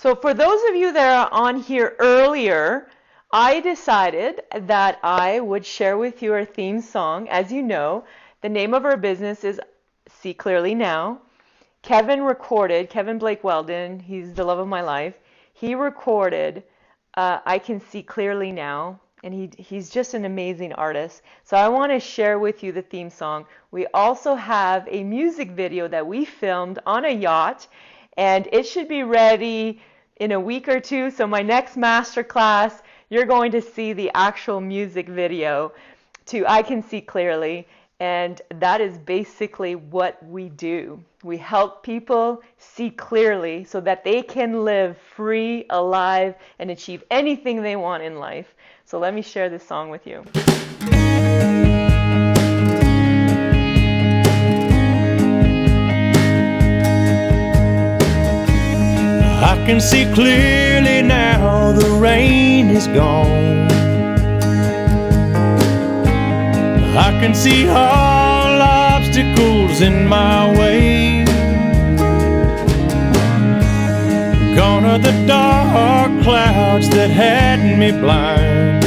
So for those of you that are on here earlier, I decided that I would share with you our theme song. As you know, the name of our business is See Clearly Now. Kevin Blake Weldon, he's the love of my life. He recorded I Can See Clearly Now, and he's just an amazing artist. So I want to share with you the theme song. We also have a music video that we filmed on a yacht, and it should be ready in a week or two. So my next masterclass, you're going to see the actual music video to I Can See Clearly. And that is basically what we do. We help people see clearly so that they can live free, alive, and achieve anything they want in life. So let me share this song with you. I can see clearly now, the rain is gone. I can see all obstacles in my way. Gone are the dark clouds that had me blind.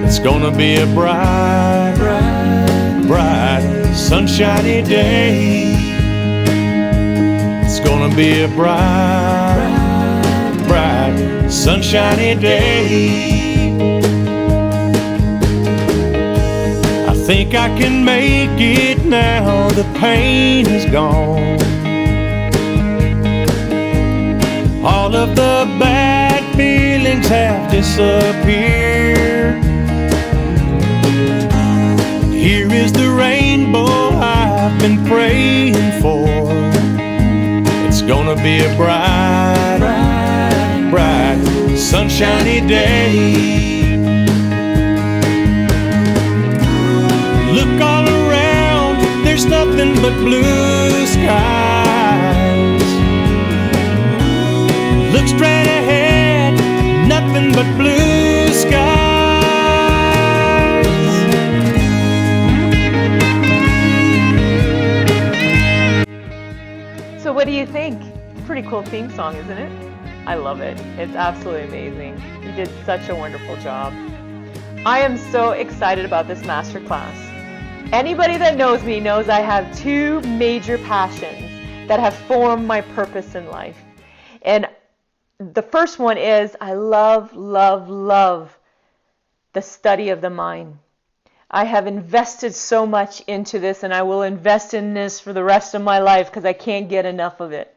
It's gonna be a bright, sunshiny day. It's gonna be a bright, sunshiny day. I think I can make it now, the pain is gone. All of the bad feelings have disappeared. Here is the rainbow I've been praying for. It's gonna be a bright, sunshiny day. Look all around, there's nothing but blue skies. Look straight ahead, nothing but blue skies. So what do you think? Pretty cool theme song, isn't it? I love it. It's absolutely amazing. You did such a wonderful job. I am so excited about this masterclass. Anybody that knows me knows I have two major passions that have formed my purpose in life. And the first one is I love the study of the mind. I have invested so much into this, and I will invest in this for the rest of my life because I can't get enough of it.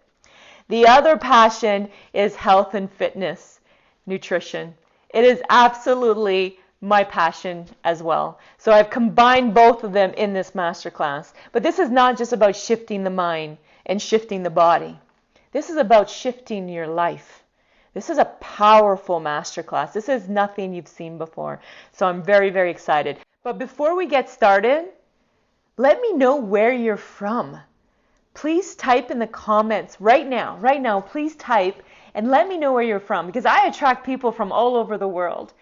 The other passion is health and fitness, nutrition. It is absolutely my passion as well. So I've combined both of them in this masterclass. But this is not just about shifting the mind and shifting the body. This is about shifting your life. This is a powerful masterclass. This is nothing you've seen before. So I'm very, very excited. But before we get started, let me know where you're from. Please type in the comments right now, please type and let me know where you're from, because I attract people from all over the world.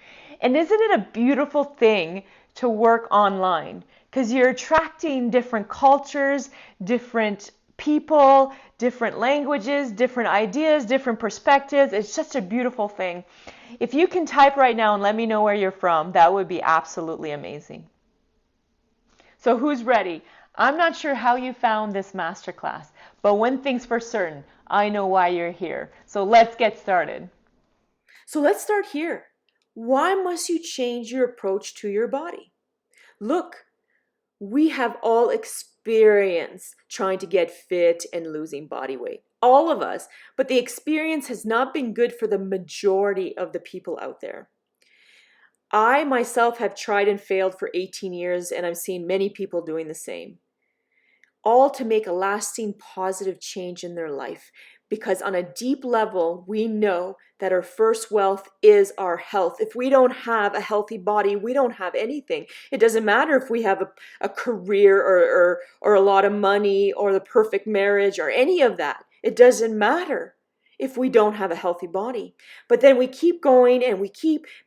And isn't it a beautiful thing to work online? Because you're attracting different cultures, different people, different languages, different ideas, different perspectives. It's just a beautiful thing. If you can type right now and let me know where you're from, that would be absolutely amazing. So who's ready? I'm not sure how you found this masterclass, but one thing's for certain, I know why you're here. So let's get started. So let's start here. Why must you change your approach to your body? Look, we have all experience trying to get fit and losing body weight. All of us, but the experience has not been good for the majority of the people out there. I myself have tried and failed for 18 years, and I've seen many people doing the same. All to make a lasting positive change in their life. Because on a deep level, we know that our first wealth is our health. If we don't have a healthy body, we don't have anything. It doesn't matter if we have a career or a lot of money or the perfect marriage or any of that. It doesn't matter. if we don't have a healthy body. But then we keep going and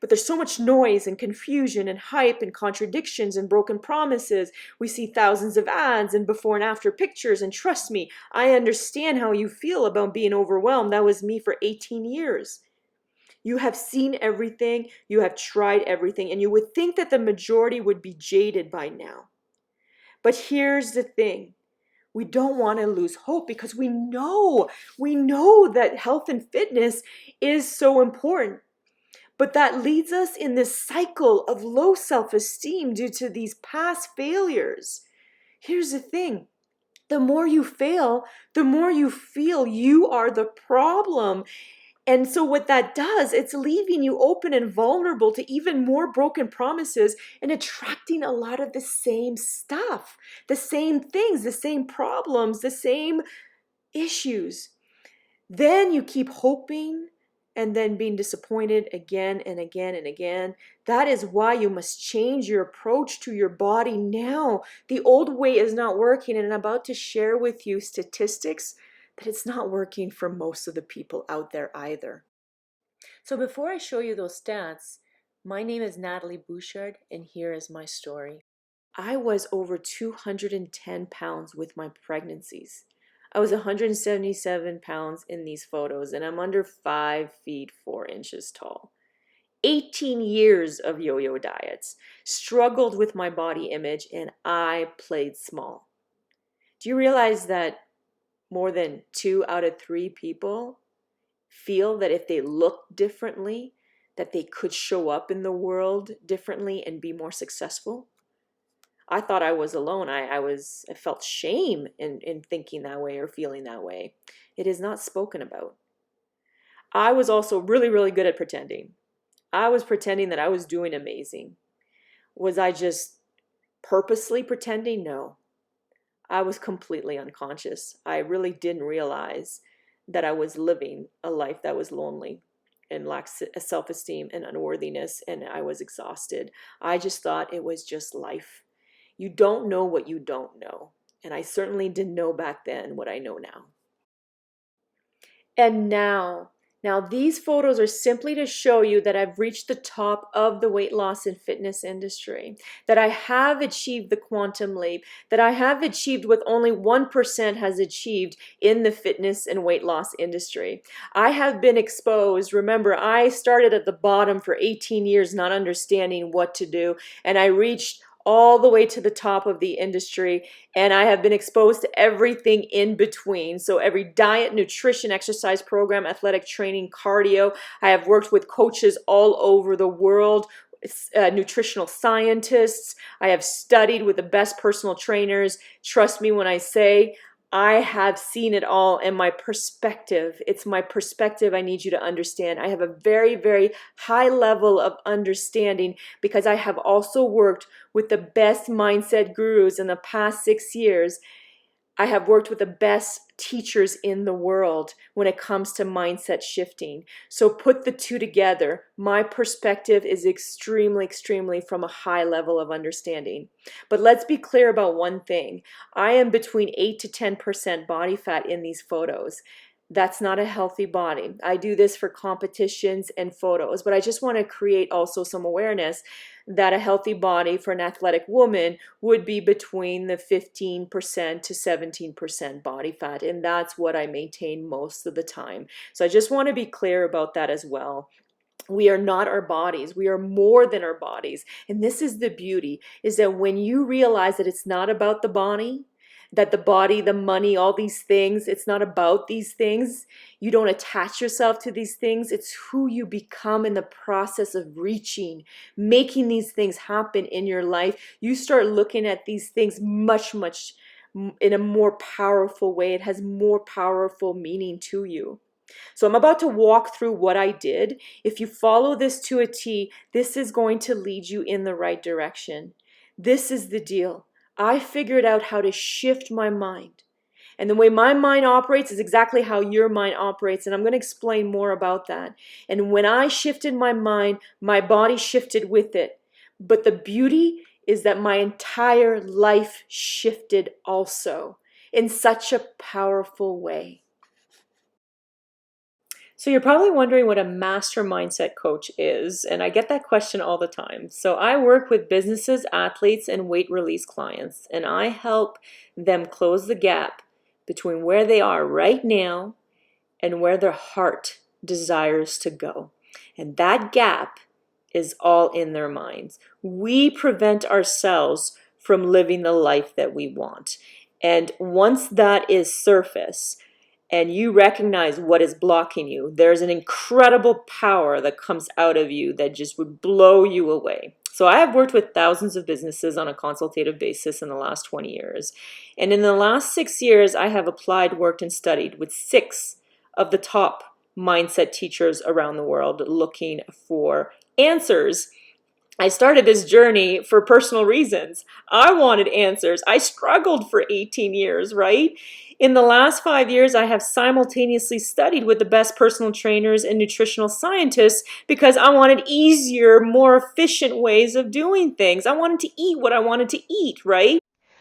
but there's so much noise and confusion and hype and contradictions and broken promises. We see thousands of ads and before and after pictures, and trust me, I understand how you feel about being overwhelmed. That was me for 18 years. You have seen everything, you have tried everything, and you would think that the majority would be jaded by now. But here's the thing. We don't want to lose hope because we know that health and fitness is so important. But that leads us in this cycle of low self-esteem due to these past failures. Here's the thing. The more you fail, the more you feel you are the problem. And so what that does, it's leaving you open and vulnerable to even more broken promises and attracting a lot of the same stuff, the same things, the same problems, the same issues. Then you keep hoping and then being disappointed again and again and again. That is why you must change your approach to your body now. The old way is not working, and I'm about to share with you statistics that it's not working for most of the people out there either. So before I show you those stats, my name is Natalie Bouchard, and here is my story. I was over 210 pounds with my pregnancies. I was 177 pounds in these photos, and I'm under 5 feet 4 inches tall. 18 years of yo-yo diets, struggled with my body image, and I played small. Do you realize that more than 2 out of 3 people feel that if they look differently, that they could show up in the world differently and be more successful? I thought I was alone. I felt shame in thinking that way or feeling that way. It is not spoken about. I was also really, really good at pretending. I was pretending that I was doing amazing. Was I just purposely pretending? No. I was completely unconscious. I really didn't realize that I was living a life that was lonely and lacked self-esteem and unworthiness, and I was exhausted. I just thought it was just life. You don't know what you don't know. And I certainly didn't know back then what I know now. And now these photos are simply to show you that I've reached the top of the weight loss and fitness industry, that I have achieved the quantum leap, that I have achieved what only 1% has achieved in the fitness and weight loss industry. I have been exposed. Remember, I started at the bottom for 18 years not understanding what to do, and I reached all the way to the top of the industry, and I have been exposed to everything in between. So every diet, nutrition, exercise program, athletic training, cardio. I have worked with coaches all over the world, nutritional scientists. I have studied with the best personal trainers. Trust me when I say I have seen it all, and my perspective, it's my perspective I need you to understand. I have a very, very high level of understanding because I have also worked with the best mindset gurus in the past 6 years. I have worked with the best teachers in the world when it comes to mindset shifting. So put the two together. My perspective is extremely, extremely from a high level of understanding. But let's be clear about one thing. I am between 8 to 10% body fat in these photos. That's not a healthy body. I do this for competitions and photos, but I just want to create also some awareness that a healthy body for an athletic woman would be between the 15% to 17% body fat, and that's what I maintain most of the time. So I just want to be clear about that as well. We are not our bodies. We are more than our bodies. And this is the beauty, is that when you realize that it's not about the body, that the body, the money, all these things, it's not about these things. You don't attach yourself to these things. It's who you become in the process of reaching, making these things happen in your life. You start looking at these things much, much in a more powerful way. It has more powerful meaning to you. So I'm about to walk through what I did. If you follow this to a T, this is going to lead you in the right direction. This is the deal. I figured out how to shift my mind. And the way my mind operates is exactly how your mind operates. And I'm going to explain more about that. And when I shifted my mind, my body shifted with it. But the beauty is that my entire life shifted also in such a powerful way. So you're probably wondering what a master mindset coach is, and I get that question all the time. So I work with businesses, athletes, and weight release clients, and I help them close the gap between where they are right now and where their heart desires to go. And that gap is all in their minds. We prevent ourselves from living the life that we want. And once that is surface, and you recognize what is blocking you, there's an incredible power that comes out of you that just would blow you away. So I have worked with thousands of businesses on a consultative basis in the last 20 years. And in the last 6 years, I have applied, worked, and studied with 6 of the top mindset teachers around the world looking for answers. I started this journey for personal reasons. I wanted answers. I struggled for 18 years, right? In the last 5 years, I have simultaneously studied with the best personal trainers and nutritional scientists because I wanted easier, more efficient ways of doing things. I wanted to eat what I wanted to eat, right?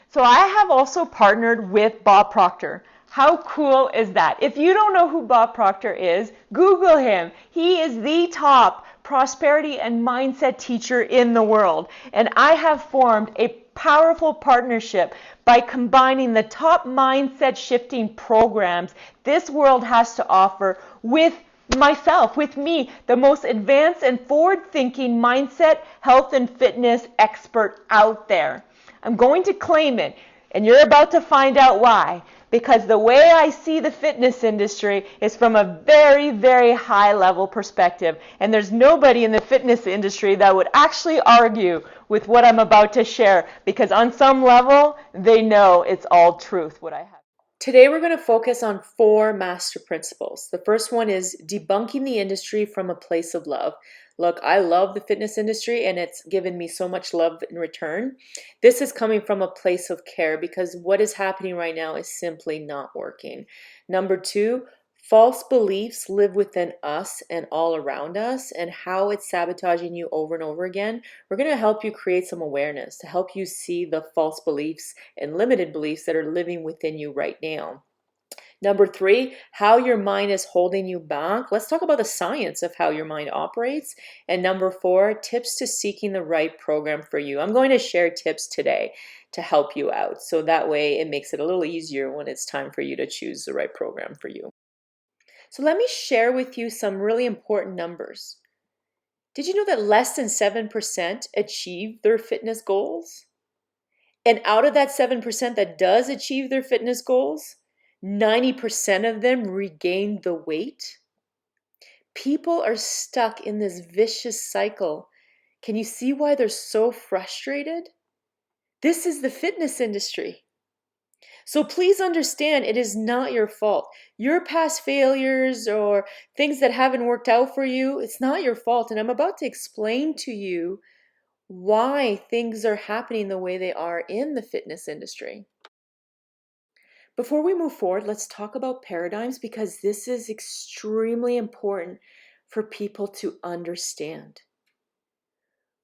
So I have also partnered with Bob Proctor. How cool is that? If you don't know who Bob Proctor is, Google him. He is the top prosperity and mindset teacher in the world. And I have formed a powerful partnership by combining the top mindset shifting programs this world has to offer with myself, with me, the most advanced and forward-thinking mindset, health, and fitness expert out there. I'm going to claim it, and you're about to find out why. Because the way I see the fitness industry is from a very, very high level perspective. And there's nobody in the fitness industry that would actually argue with what I'm about to share. Because on some level, they know it's all truth, what I have. Today we're going to focus on 4 master principles. The first one is debunking the industry from a place of love. Look, I love the fitness industry and it's given me so much love in return. This is coming from a place of care because what is happening right now is simply not working. Number 2, false beliefs live within us and all around us, and how it's sabotaging you over and over again. We're going to help you create some awareness to help you see the false beliefs and limited beliefs that are living within you right now. Number 3, how your mind is holding you back. Let's talk about the science of how your mind operates. And number 4, tips to seeking the right program for you. I'm going to share tips today to help you out. So that way it makes it a little easier when it's time for you to choose the right program for you. So let me share with you some really important numbers. Did you know that less than 7% achieve their fitness goals? And out of that 7% that does achieve their fitness goals, 90% of them regain the weight. People are stuck in this vicious cycle. Can you see why they're so frustrated? This is the fitness industry. So please understand, it is not your fault. Your past failures or things that haven't worked out for you, it's not your fault. And I'm about to explain to you why things are happening the way they are in the fitness industry. Before we move forward, let's talk about paradigms because this is extremely important for people to understand.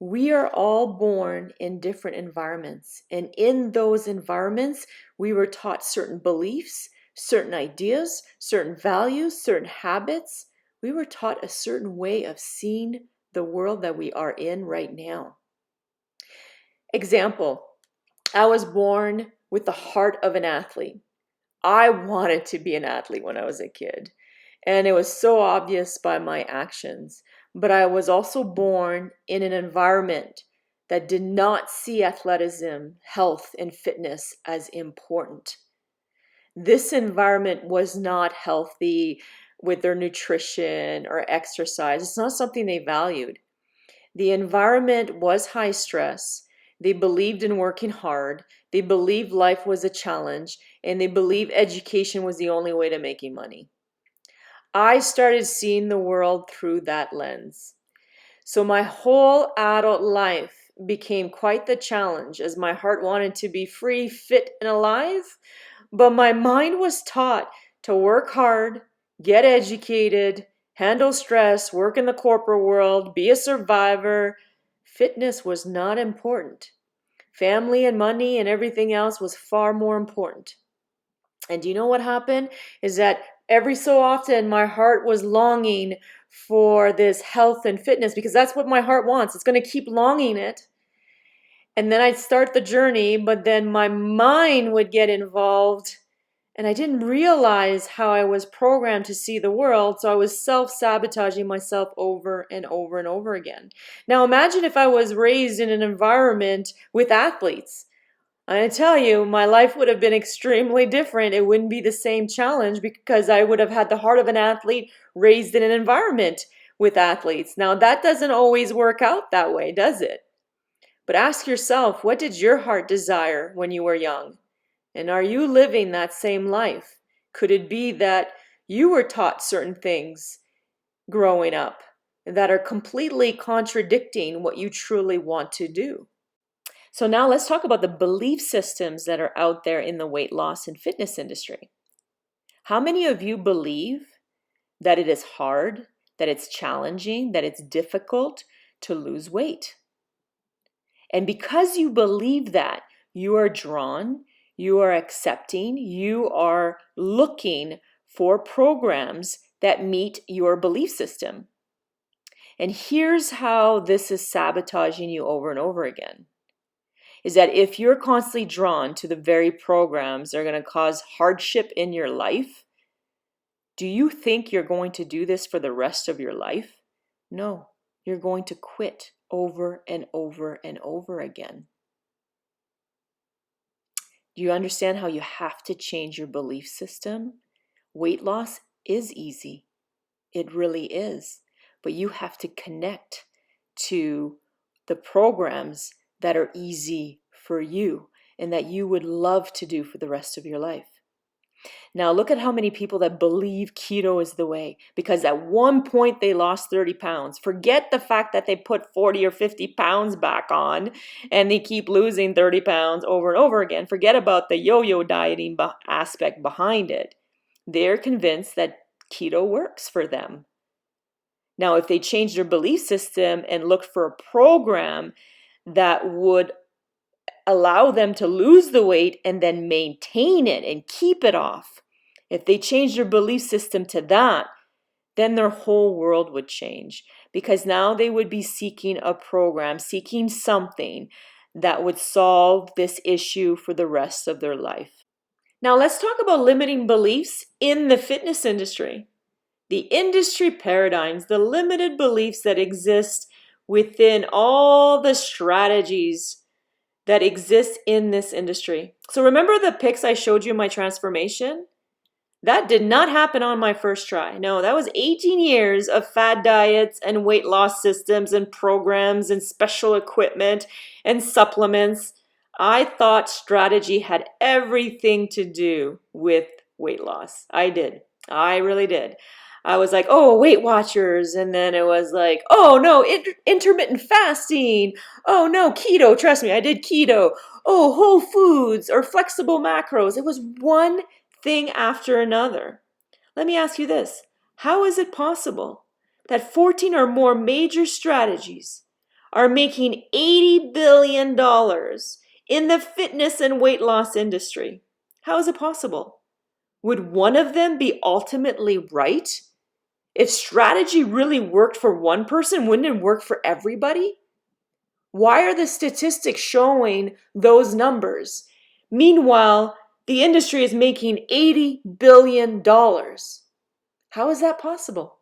We are all born in different environments, and in those environments, we were taught certain beliefs, certain ideas, certain values, certain habits. We were taught a certain way of seeing the world that we are in right now. Example, I was born with the heart of an athlete. I wanted to be an athlete when I was a kid, and it was so obvious by my actions. But I was also born in an environment that did not see athleticism, health, and fitness as important. This environment was not healthy with their nutrition or exercise. It's not something they valued. The environment was high stress. They believed in working hard. They believed life was a challenge, and they believed education was the only way to making money. I started seeing the world through that lens. So my whole adult life became quite the challenge as my heart wanted to be free, fit, and alive, but my mind was taught to work hard, get educated, handle stress, work in the corporate world, be a survivor. Fitness was not important. Family and money and everything else was far more important. And do you know what happened? Is that every so often my heart was longing for this health and fitness because that's what my heart wants. It's going to keep longing it. And then I'd start the journey, but then my mind would get involved. And I didn't realize how I was programmed to see the world, so I was self-sabotaging myself over and over and over again. Now imagine if I was raised in an environment with athletes. I tell you, my life would have been extremely different. It wouldn't be the same challenge because I would have had the heart of an athlete raised in an environment with athletes. Now that doesn't always work out that way, does it? But ask yourself, what did your heart desire when you were young? And are you living that same life? Could it be that you were taught certain things growing up that are completely contradicting what you truly want to do? So now let's talk about the belief systems that are out there in the weight loss and fitness industry. How many of you believe that it is hard, that it's challenging, that it's difficult to lose weight? And because you believe that, you are drawn, you are accepting, you are looking for programs that meet your belief system. And here's how this is sabotaging you over and over again. Is that if you're constantly drawn to the very programs that are going to cause hardship in your life, do you think you're going to do this for the rest of your life? No, you're going to quit over and over and over again. Do you understand how you have to change your belief system? Weight loss is easy. It really is. But you have to connect to the programs that are easy for you and that you would love to do for the rest of your life. Now look at how many people that believe keto is the way, because at one point they lost 30 pounds. Forget the fact that they put 40 or 50 pounds back on and they keep losing 30 pounds over and over again. Forget about the yo-yo dieting aspect behind it. They're convinced that keto works for them. Now, if they change their belief system and look for a program that would allow them to lose the weight and then maintain it and keep it off, if they change their belief system to that, then their whole world would change, because now they would be seeking a program, seeking something that would solve this issue for the rest of their life. Now let's talk about limiting beliefs in the fitness industry. The industry paradigms, the limited beliefs that exist within all the strategies that exist in this industry. So remember the pics I showed you in my transformation? That did not happen on my first try. No, that was 18 years of fad diets and weight loss systems and programs and special equipment and supplements. I thought strategy had everything to do with weight loss. I did. I really did. I was like, oh, Weight Watchers. And then it was like, oh, no, intermittent fasting. Oh, no, keto. Trust me, I did keto. Oh, whole foods or flexible macros. It was one thing after another. Let me ask you this. How is it possible that 14 or more major strategies are making $80 billion in the fitness and weight loss industry? How is it possible? Would one of them be ultimately right? If strategy really worked for one person, wouldn't it work for everybody? Why are the statistics showing those numbers? Meanwhile, the industry is making $80 billion. How is that possible?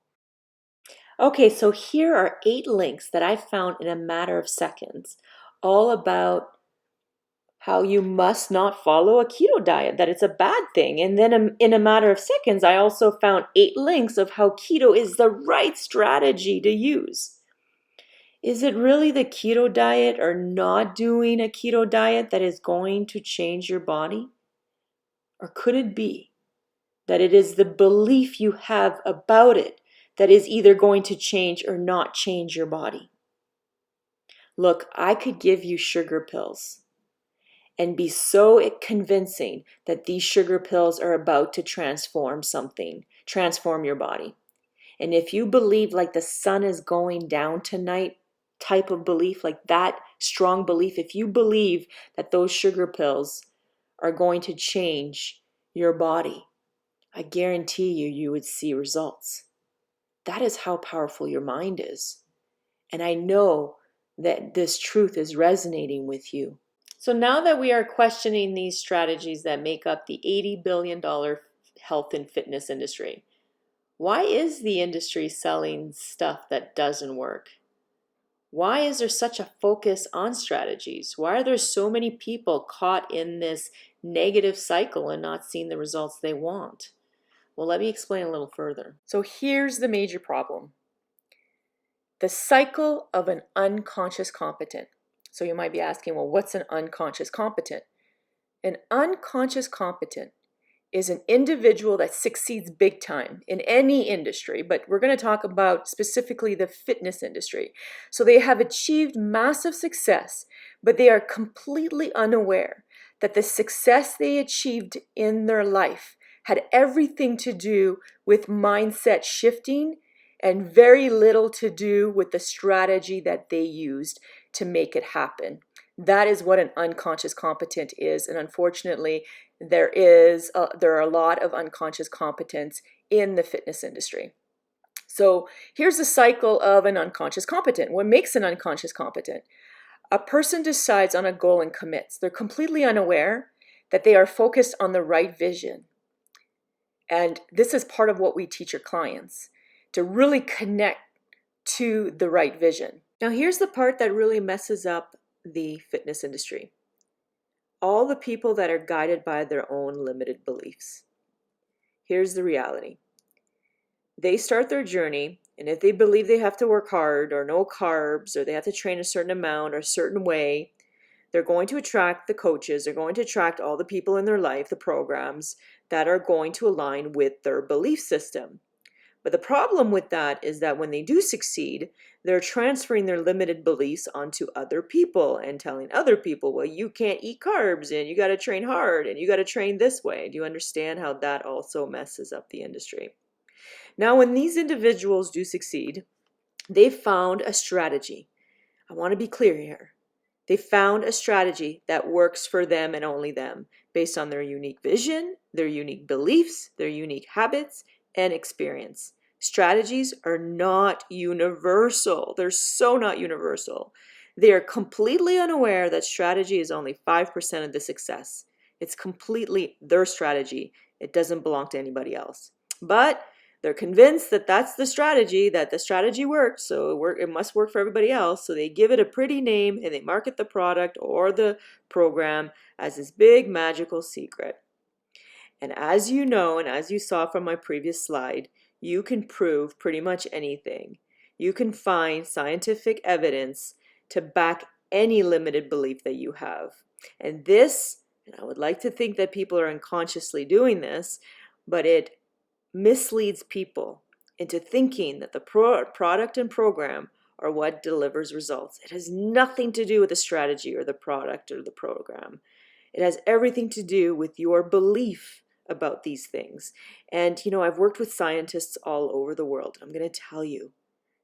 Okay, so here are 8 links that I found in a matter of seconds, all about how you must not follow a keto diet, that it's a bad thing. And then in a matter of seconds, I also found 8 links of how keto is the right strategy to use. Is it really the keto diet or not doing a keto diet that is going to change your body? Or could it be that it is the belief you have about it that is either going to change or not change your body? Look, I could give you sugar pills and be so convincing that these sugar pills are about to transform something, transform your body. And if you believe like the sun is going down tonight type of belief, like that strong belief, if you believe that those sugar pills are going to change your body, I guarantee you would see results. That is how powerful your mind is. And I know that this truth is resonating with you. So now that we are questioning these strategies that make up the $80 billion health and fitness industry, why is the industry selling stuff that doesn't work? Why is there such a focus on strategies? Why are there so many people caught in this negative cycle and not seeing the results they want? Well, let me explain a little further. So here's the major problem. The cycle of an unconscious competent. So you might be asking, well, what's an unconscious competent? An unconscious competent is an individual that succeeds big time in any industry, but we're going to talk about specifically the fitness industry. So they have achieved massive success, but they are completely unaware that the success they achieved in their life had everything to do with mindset shifting and very little to do with the strategy that they used to make it happen. That is what an unconscious competent is, and unfortunately, there are a lot of unconscious competence in the fitness industry. So here's the cycle of an unconscious competent. What makes an unconscious competent? A person decides on a goal and commits. They're completely unaware that they are focused on the right vision. And this is part of what we teach our clients, to really connect to the right vision. Now here's the part that really messes up the fitness industry. All the people that are guided by their own limited beliefs. Here's the reality. They start their journey, and if they believe they have to work hard or no carbs or they have to train a certain amount or a certain way, they're going to attract the coaches, they're going to attract all the people in their life, the programs that are going to align with their belief system. But the problem with that is that when they do succeed, they're transferring their limited beliefs onto other people and telling other people, well, you can't eat carbs and you got to train hard and you got to train this way. Do you understand how that also messes up the industry? Now, when these individuals do succeed, they've found a strategy. I want to be clear here. They found a strategy that works for them and only them, based on their unique vision, their unique beliefs, their unique habits, and experience. Strategies are not universal. They're so not universal. They are completely unaware that strategy is only 5% of the success. It's completely their strategy. It doesn't belong to anybody else. But they're convinced that that's the strategy, that the strategy works, so it must work for everybody else. So they give it a pretty name and they market the product or the program as this big magical secret. And as you know, and as you saw from my previous slide, you can prove pretty much anything. You can find scientific evidence to back any limited belief that you have. And this, and I would like to think that people are unconsciously doing this, but it misleads people into thinking that the product and program are what delivers results. It has nothing to do with the strategy or the product or the program. It has everything to do with your belief about these things. And I've worked with scientists all over the world. I'm going to tell you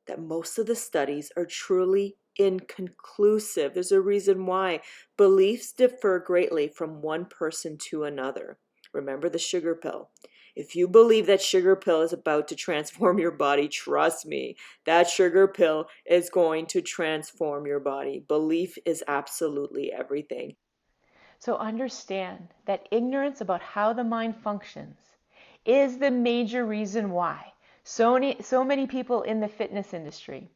that most of the studies are truly inconclusive. There's a reason why. Beliefs differ greatly from one person to another. Remember the sugar pill. If you believe that sugar pill is about to transform your body, trust me, that sugar pill is going to transform your body. Belief is absolutely everything. So understand that ignorance about how the mind functions is the major reason why so many people in the fitness industry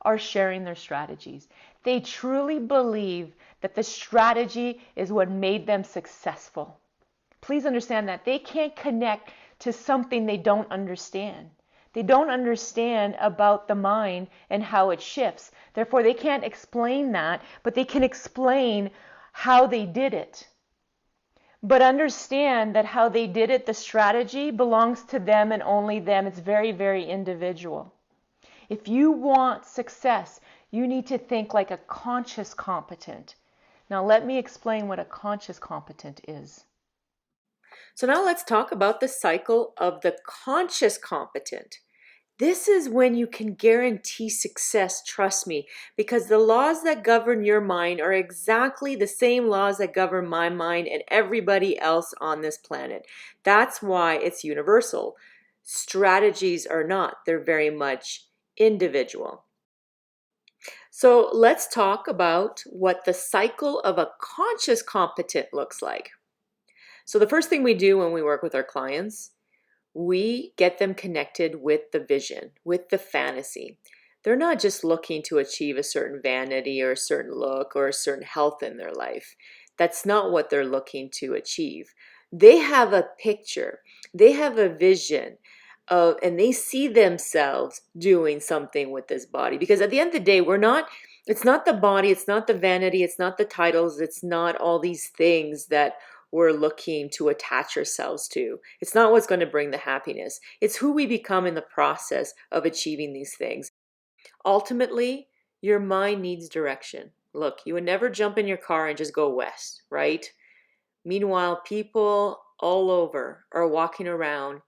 are sharing their strategies. They truly believe that the strategy is what made them successful. Please understand that they can't connect to something they don't understand. They don't understand about the mind and how it shifts. Therefore, they can't explain that, but they can explain how they did it. But understand that how they did it, the strategy, belongs to them and only them. It's very, very individual. If you want success, you need to think like a conscious competent. Now let me explain what a conscious competent is. So now let's talk about the cycle of the conscious competent. This is when you can guarantee success, trust me, because the laws that govern your mind are exactly the same laws that govern my mind and everybody else on this planet. That's why it's universal. Strategies are not, they're very much individual. So let's talk about what the cycle of a conscious competent looks like. So the first thing we do when we work with our clients, we get them connected with the vision, with the fantasy. They're not just looking to achieve a certain vanity or a certain look or a certain health in their life. That's not what they're looking to achieve. They have a picture, they have a vision of, and they see themselves doing something with this body. Because at the end of the day, it's not the body, it's not the vanity, it's not the titles, it's not all these things that we're looking to attach ourselves to. It's not what's going to bring the happiness. It's who we become in the process of achieving these things. Ultimately, your mind needs direction. Look, you would never jump in your car and just go west, right? Meanwhile, people all over are walking around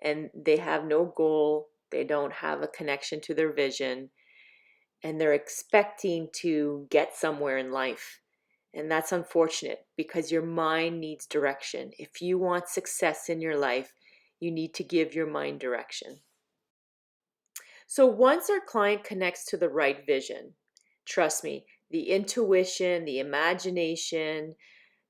and they have no goal. They don't have a connection to their vision, and they're expecting to get somewhere in life. And that's unfortunate because your mind needs direction. If you want success in your life, you need to give your mind direction. So once our client connects to the right vision, trust me, the intuition, the imagination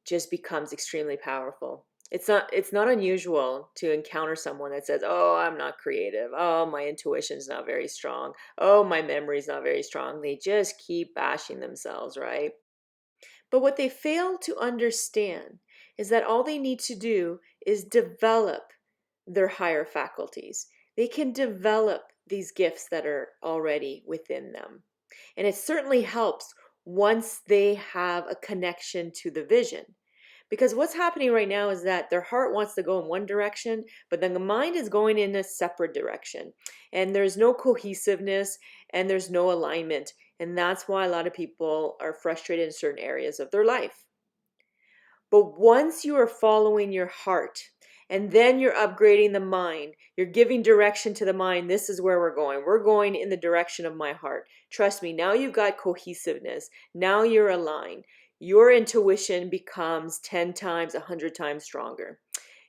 just becomes extremely powerful. It's not unusual to encounter someone that says, "Oh, I'm not creative. Oh, my intuition's not very strong. Oh, my memory's not very strong." They just keep bashing themselves, right? But what they fail to understand is that all they need to do is develop their higher faculties. They can develop these gifts that are already within them. And it certainly helps once they have a connection to the vision. Because what's happening right now is that their heart wants to go in one direction, but then the mind is going in a separate direction. And there's no cohesiveness and there's no alignment. And that's why a lot of people are frustrated in certain areas of their life. But once you are following your heart, and then you're upgrading the mind, you're giving direction to the mind, this is where we're going. We're going in the direction of my heart. Trust me, now you've got cohesiveness. Now you're aligned. Your intuition becomes 10 times, 100 times stronger.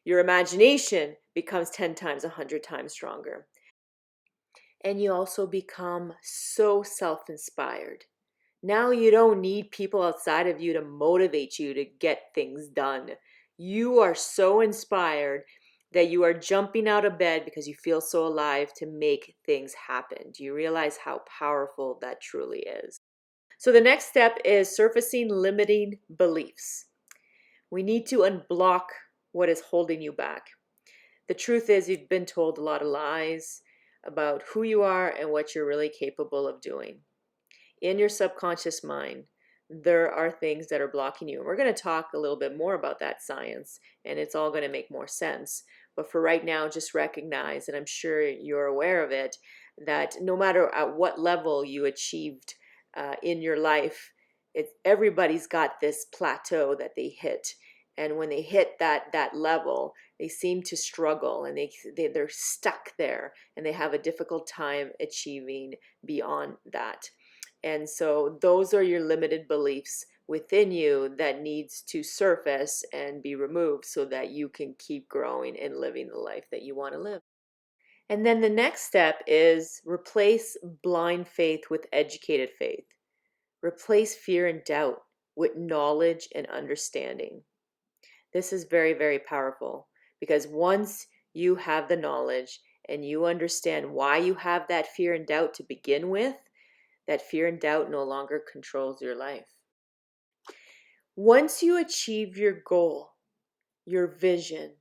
Your imagination becomes 10 times, 100 times stronger. And you also become so self-inspired. Now you don't need people outside of you to motivate you to get things done. You are so inspired that you are jumping out of bed because you feel so alive to make things happen. Do you realize how powerful that truly is? So the next step is surfacing limiting beliefs. We need to unblock what is holding you back. The truth is you've been told a lot of lies about who you are and what you're really capable of doing. In your subconscious mind, there are things that are blocking you. And we're going to talk a little bit more about that science, and it's all going to make more sense. But for right now, just recognize, and I'm sure you're aware of it, that no matter at what level you achieved in your life, everybody's got this plateau that they hit. And when they hit that level, they seem to struggle and they're stuck there and they have a difficult time achieving beyond that. And so those are your limited beliefs within you that needs to surface and be removed so that you can keep growing and living the life that you want to live. And then the next step is replace blind faith with educated faith. Replace fear and doubt with knowledge and understanding. This is very, very powerful because once you have the knowledge and you understand why you have that fear and doubt to begin with, that fear and doubt no longer controls your life. Once you achieve your goal, your vision,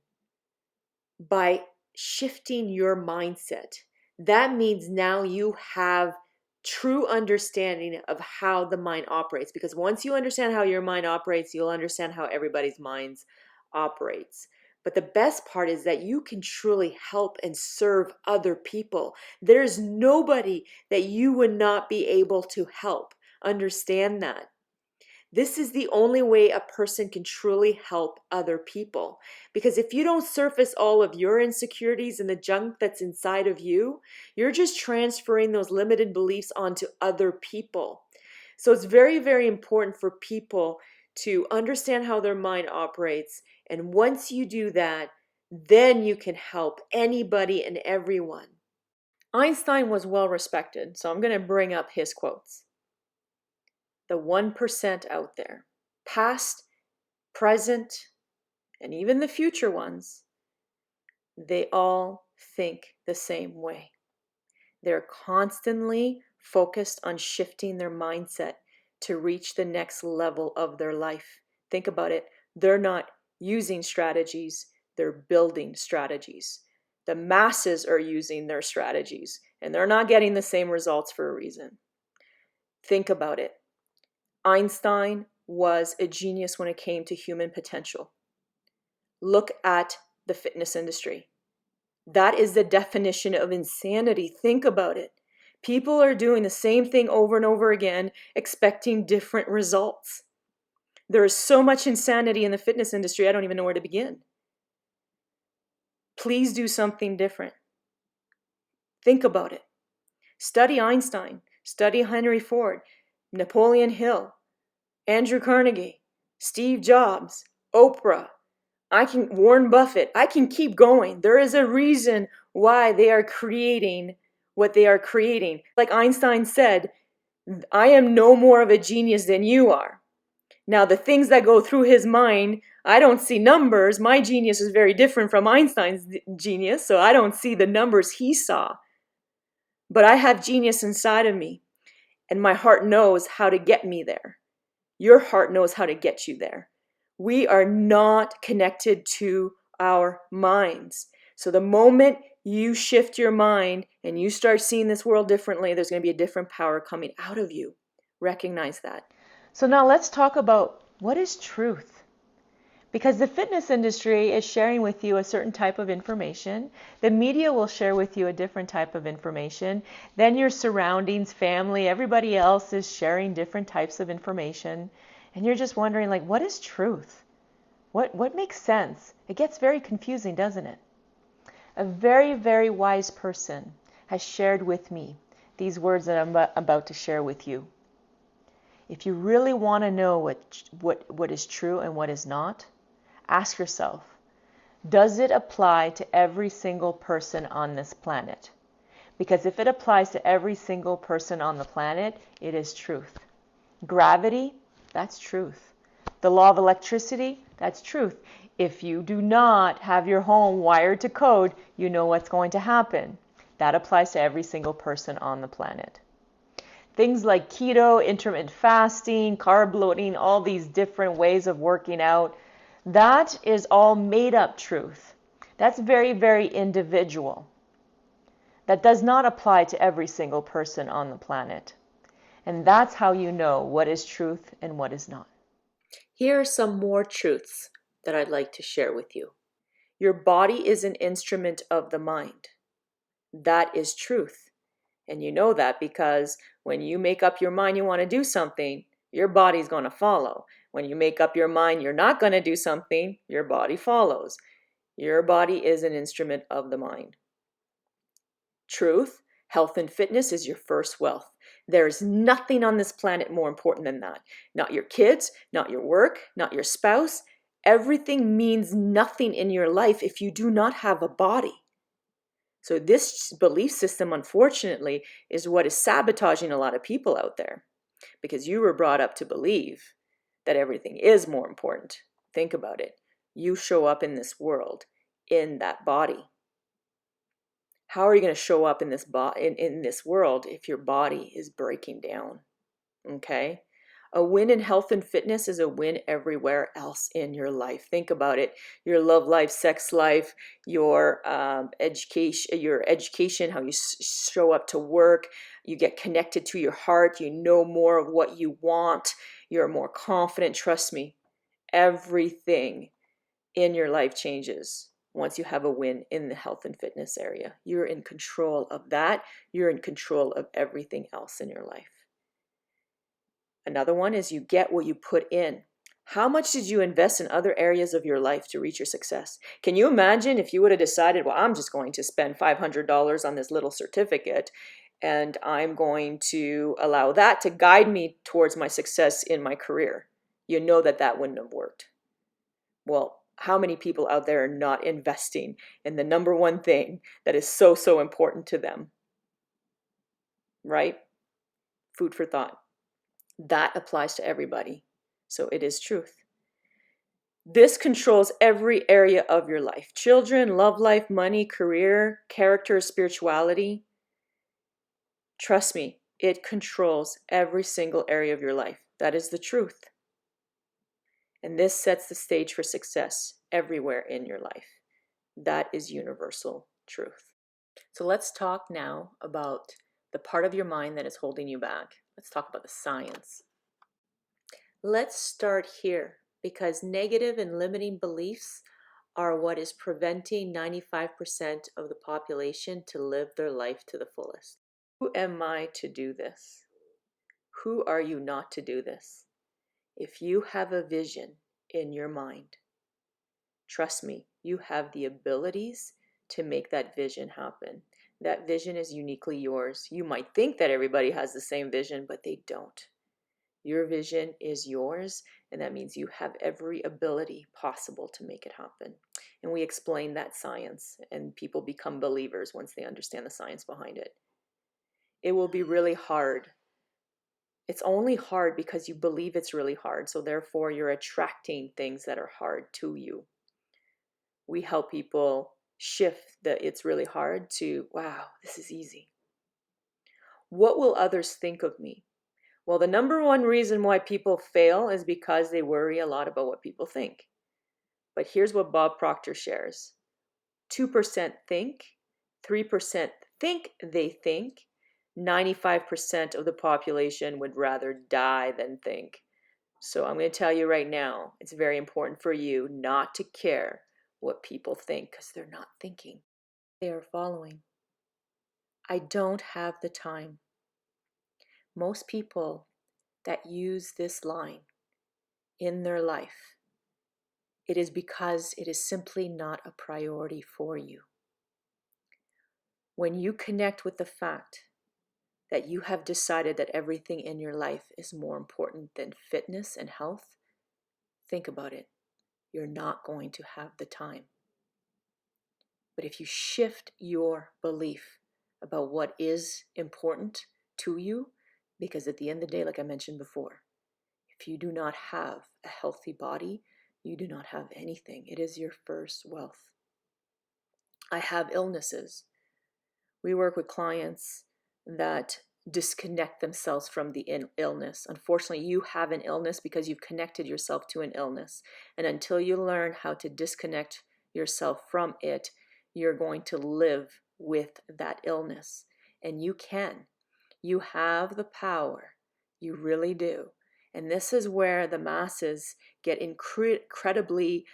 by shifting your mindset, that means now you have true understanding of how the mind operates. Because once you understand how your mind operates, you'll understand how everybody's minds operates. But the best part is that you can truly help and serve other people. There's nobody that you would not be able to help. Understand that. This is the only way a person can truly help other people. Because if you don't surface all of your insecurities and the junk that's inside of you, you're just transferring those limited beliefs onto other people. So it's very, very important for people to understand how their mind operates. And once you do that, then you can help anybody and everyone. Einstein was well respected, so I'm going to bring up his quotes. The 1% out there, past, present, and even the future ones, they all think the same way. They're constantly focused on shifting their mindset to reach the next level of their life. Think about it. They're not using strategies, they're building strategies. The masses are using their strategies, and they're not getting the same results for a reason. Think about it. Einstein was a genius when it came to human potential. Look at the fitness industry. That is the definition of insanity. Think about it. People are doing the same thing over and over again, expecting different results. There is so much insanity in the fitness industry, I don't even know where to begin. Please do something different. Think about it. Study Einstein, study Henry Ford, Napoleon Hill, Andrew Carnegie, Steve Jobs, Oprah, Warren Buffett. I can keep going. There is a reason why they are creating what they are creating. Like Einstein said, I am no more of a genius than you are. Now, the things that go through his mind, I don't see numbers. My genius is very different from Einstein's genius, so I don't see the numbers he saw. But I have genius inside of me, and my heart knows how to get me there. Your heart knows how to get you there. We are not connected to our minds. So the moment you shift your mind and you start seeing this world differently, there's going to be a different power coming out of you. Recognize that. So now let's talk about what is truth. Because the fitness industry is sharing with you a certain type of information. The media will share with you a different type of information. Then your surroundings, family, everybody else is sharing different types of information. And you're just wondering, like, what is truth? What makes sense? It gets very confusing, doesn't it? A very, very wise person has shared with me these words that I'm about to share with you. If you really want to know what is true and what is not, ask yourself, does it apply to every single person on this planet? Because if it applies to every single person on the planet, it is truth. Gravity, that's truth. The law of electricity, that's truth. If you do not have your home wired to code, you know what's going to happen. That applies to every single person on the planet. Things like keto, intermittent fasting, carb loading, all these different ways of working out, that is all made up truth. That's very, very individual. That does not apply to every single person on the planet. And that's how you know what is truth and what is not. Here are some more truths that I'd like to share with you. Your body is an instrument of the mind. That is truth. And you know that because when you make up your mind you want to do something, your body's going to follow. When you make up your mind you're not going to do something, your body follows. Your body is an instrument of the mind. Truth, health and fitness is your first wealth. There is nothing on this planet more important than that. Not your kids, not your work, not your spouse. Everything means nothing in your life if you do not have a body. So this belief system, unfortunately, is what is sabotaging a lot of people out there. Because you were brought up to believe that everything is more important. Think about it. You show up in this world in that body. How are you going to show up in this world if your body is breaking down? Okay? A win in health and fitness is a win everywhere else in your life. Think about it. Your love life, sex life, your education, how you show up to work. You get connected to your heart. You know more of what you want. You're more confident. Trust me. Everything in your life changes once you have a win in the health and fitness area. You're in control of that. You're in control of everything else in your life. Another one is you get what you put in. How much did you invest in other areas of your life to reach your success? Can you imagine if you would have decided, well, I'm just going to spend $500 on this little certificate and I'm going to allow that to guide me towards my success in my career? You know that wouldn't have worked. Well, how many people out there are not investing in the number one thing that is so, so important to them? Right? Food for thought. That applies to everybody. So it is truth. This controls every area of your life. Children, love life, money, career, character, spirituality. Trust me, it controls every single area of your life. That is the truth. And this sets the stage for success everywhere in your life. That is universal truth. So let's talk now about the part of your mind that is holding you back. Let's talk about the science. Let's start here, because negative and limiting beliefs are what is preventing 95% of the population to live their life to the fullest. Who am I to do this? Who are you not to do this? If you have a vision in your mind, trust me, you have the abilities to make that vision happen. That vision is uniquely yours. You might think that everybody has the same vision, but they don't. Your vision is yours, and that means you have every ability possible to make it happen. And we explain that science, and people become believers once they understand the science behind it. It will be really hard. It's only hard because you believe it's really hard, so therefore you're attracting things that are hard to you. We help people shift the it's really hard to, wow, this is easy. What will others think of me? Well, the number one reason why people fail is because they worry a lot about what people think. But here's what Bob Proctor shares. 2% think, 3% think they think, 95% of the population would rather die than think. So I'm going to tell you right now, it's very important for you not to care what people think, because they're not thinking. They are following. I don't have the time. Most people that use this line in their life, it is because it is simply not a priority for you. When you connect with the fact that you have decided that everything in your life is more important than fitness and health, think about it. You're not going to have the time. But if you shift your belief about what is important to you, because at the end of the day, like I mentioned before, if you do not have a healthy body, you do not have anything. It is your first wealth. I have illnesses. We work with clients that disconnect themselves from the illness. Unfortunately, you have an illness because you've connected yourself to an illness. And until you learn how to disconnect yourself from it, you're going to live with that illness. And you can. You have the power. You really do. And this is where the masses get incredibly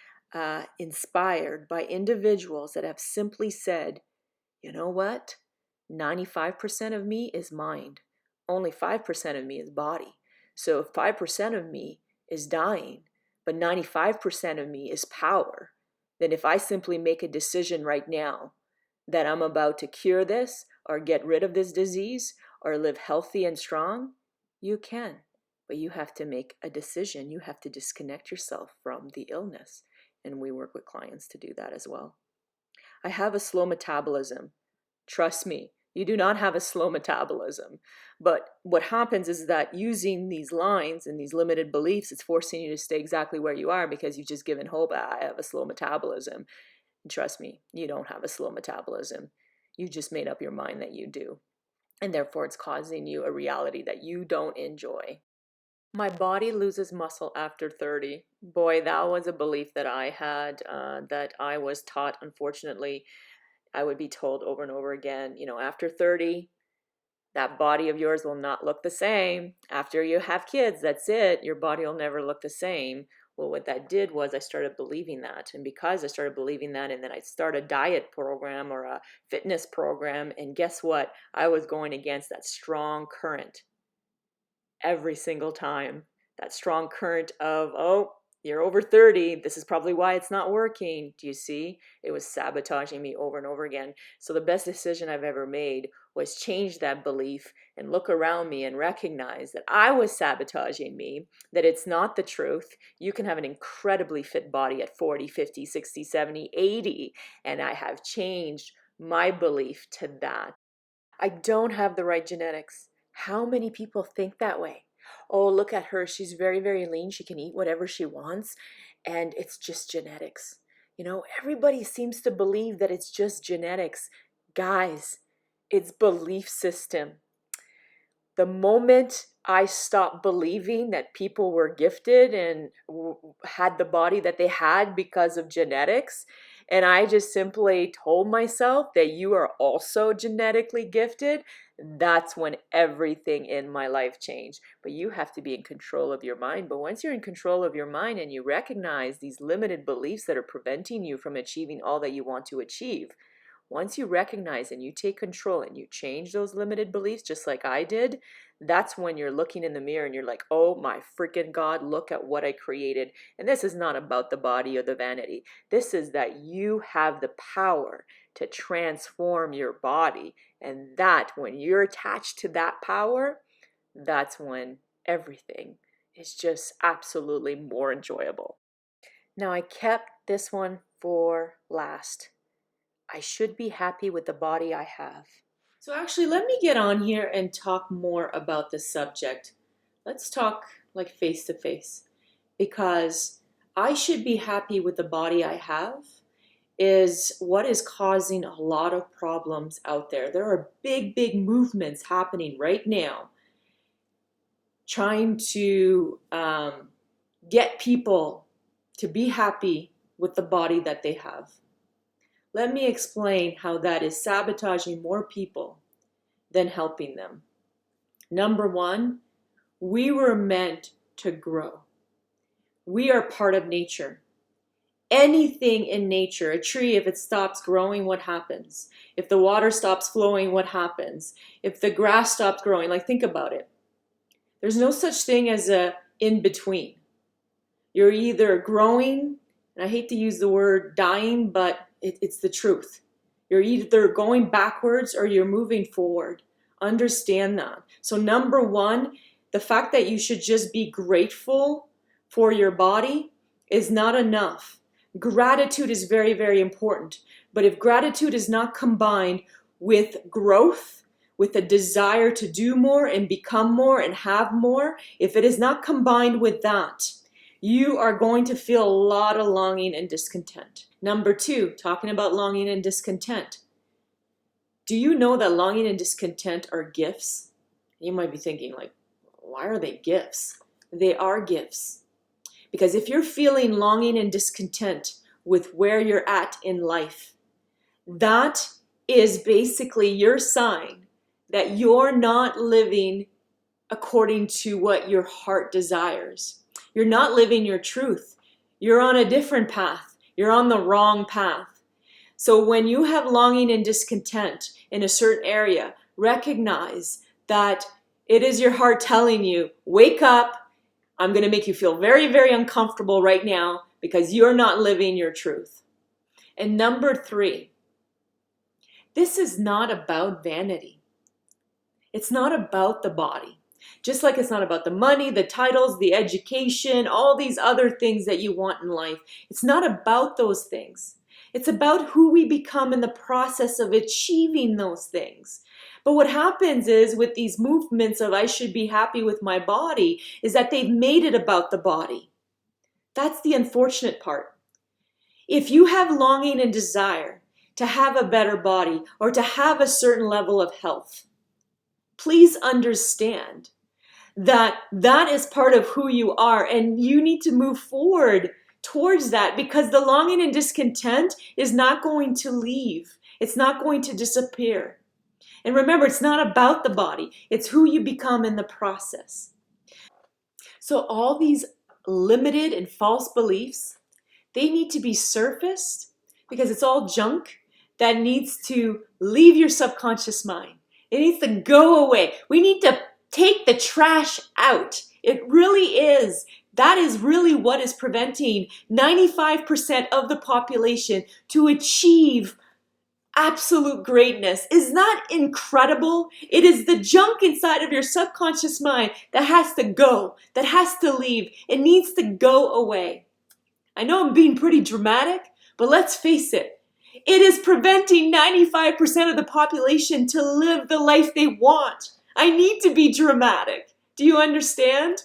inspired by individuals that have simply said, you know what? 95% of me is mind. Only 5% of me is body. So if 5% of me is dying, but 95% of me is power, then if I simply make a decision right now that I'm about to cure this or get rid of this disease or live healthy and strong, you can. But you have to make a decision. You have to disconnect yourself from the illness. And we work with clients to do that as well. I have a slow metabolism. Trust me, you do not have a slow metabolism. But what happens is that using these lines and these limited beliefs, it's forcing you to stay exactly where you are because you've just given hope, I have a slow metabolism. And trust me, you don't have a slow metabolism. You just made up your mind that you do. And therefore, it's causing you a reality that you don't enjoy. My body loses muscle after 30. Boy, that was a belief that I had, that I was taught, unfortunately. I would be told over and over again, after 30, that body of yours will not look the same. After you have kids, that's it. Your body will never look the same. Well, what that did was I started believing that. And because I started believing that, and then I started a diet program or a fitness program, and guess what? I was going against that strong current. every single time. That strong current of, oh, you're over 30. This is probably why it's not working. Do you see? It was sabotaging me over and over again. So the best decision I've ever made was change that belief and look around me and recognize that I was sabotaging me, that it's not the truth. You can have an incredibly fit body at 40, 50, 60, 70, 80, and I have changed my belief to that. I don't have the right genetics. How many people think that way? Oh, look at her. She's very, very lean. She can eat whatever she wants. And it's just genetics. You know, everybody seems to believe that it's just genetics. Guys, it's belief system. The moment I stopped believing that people were gifted and had the body that they had because of genetics, and I just simply told myself that you are also genetically gifted, that's when everything in my life changed. But you have to be in control of your mind. But once you're in control of your mind and you recognize these limited beliefs that are preventing you from achieving all that you want to achieve, once you recognize and you take control and you change those limited beliefs just like I did, that's when you're looking in the mirror and you're like, oh my freaking God, look at what I created. And this is not about the body or the vanity. This is that you have the power to transform your body. And that when you're attached to that power, that's when everything is just absolutely more enjoyable. Now I kept this one for last. I should be happy with the body I have. So actually, let me get on here and talk more about the subject. Let's talk like face to face, because I should be happy with the body I have is what is causing a lot of problems out there. There are big, big movements happening right now trying to get people to be happy with the body that they have. Let me explain how that is sabotaging more people than helping them. Number one, we were meant to grow. We are part of nature. Anything in nature, a tree, if it stops growing, what happens? If the water stops flowing, what happens? If the grass stops growing, like think about it. There's no such thing as a in-between. You're either growing, and I hate to use the word dying, but it's the truth. You're either going backwards or you're moving forward. Understand that. So number one, the fact that you should just be grateful for your body is not enough. Gratitude is very, very important. But if gratitude is not combined with growth, with a desire to do more and become more and have more, if it is not combined with that, you are going to feel a lot of longing and discontent. Number two, talking about longing and discontent. Do you know that longing and discontent are gifts? You might be thinking like, why are they gifts? They are gifts. Because if you're feeling longing and discontent with where you're at in life, that is basically your sign that you're not living according to what your heart desires. You're not living your truth. You're on a different path. You're on the wrong path. So when you have longing and discontent in a certain area, recognize that it is your heart telling you, wake up. I'm going to make you feel very, very uncomfortable right now because you're not living your truth. And number three, this is not about vanity. It's not about the body. Just like it's not about the money, the titles, the education, all these other things that you want in life. It's not about those things. It's about who we become in the process of achieving those things. But what happens is with these movements of I should be happy with my body is that they've made it about the body. That's the unfortunate part. If you have longing and desire to have a better body or to have a certain level of health, please understand that that is part of who you are, and you need to move forward towards that, because the longing and discontent is not going to leave. It's not going to disappear. And remember, it's not about the body. It's who you become in the process. So all these limited and false beliefs, they need to be surfaced, because it's all junk that needs to leave your subconscious mind. It needs to go away. We need to Take the trash out. It really is. That is really what is preventing 95% of the population to achieve absolute greatness. Is that incredible? It is the junk inside of your subconscious mind that has to go, that has to leave. It needs to go away. I know I'm being pretty dramatic, but let's face it. It is preventing 95% of the population to live the life they want. I need to be dramatic. Do you understand?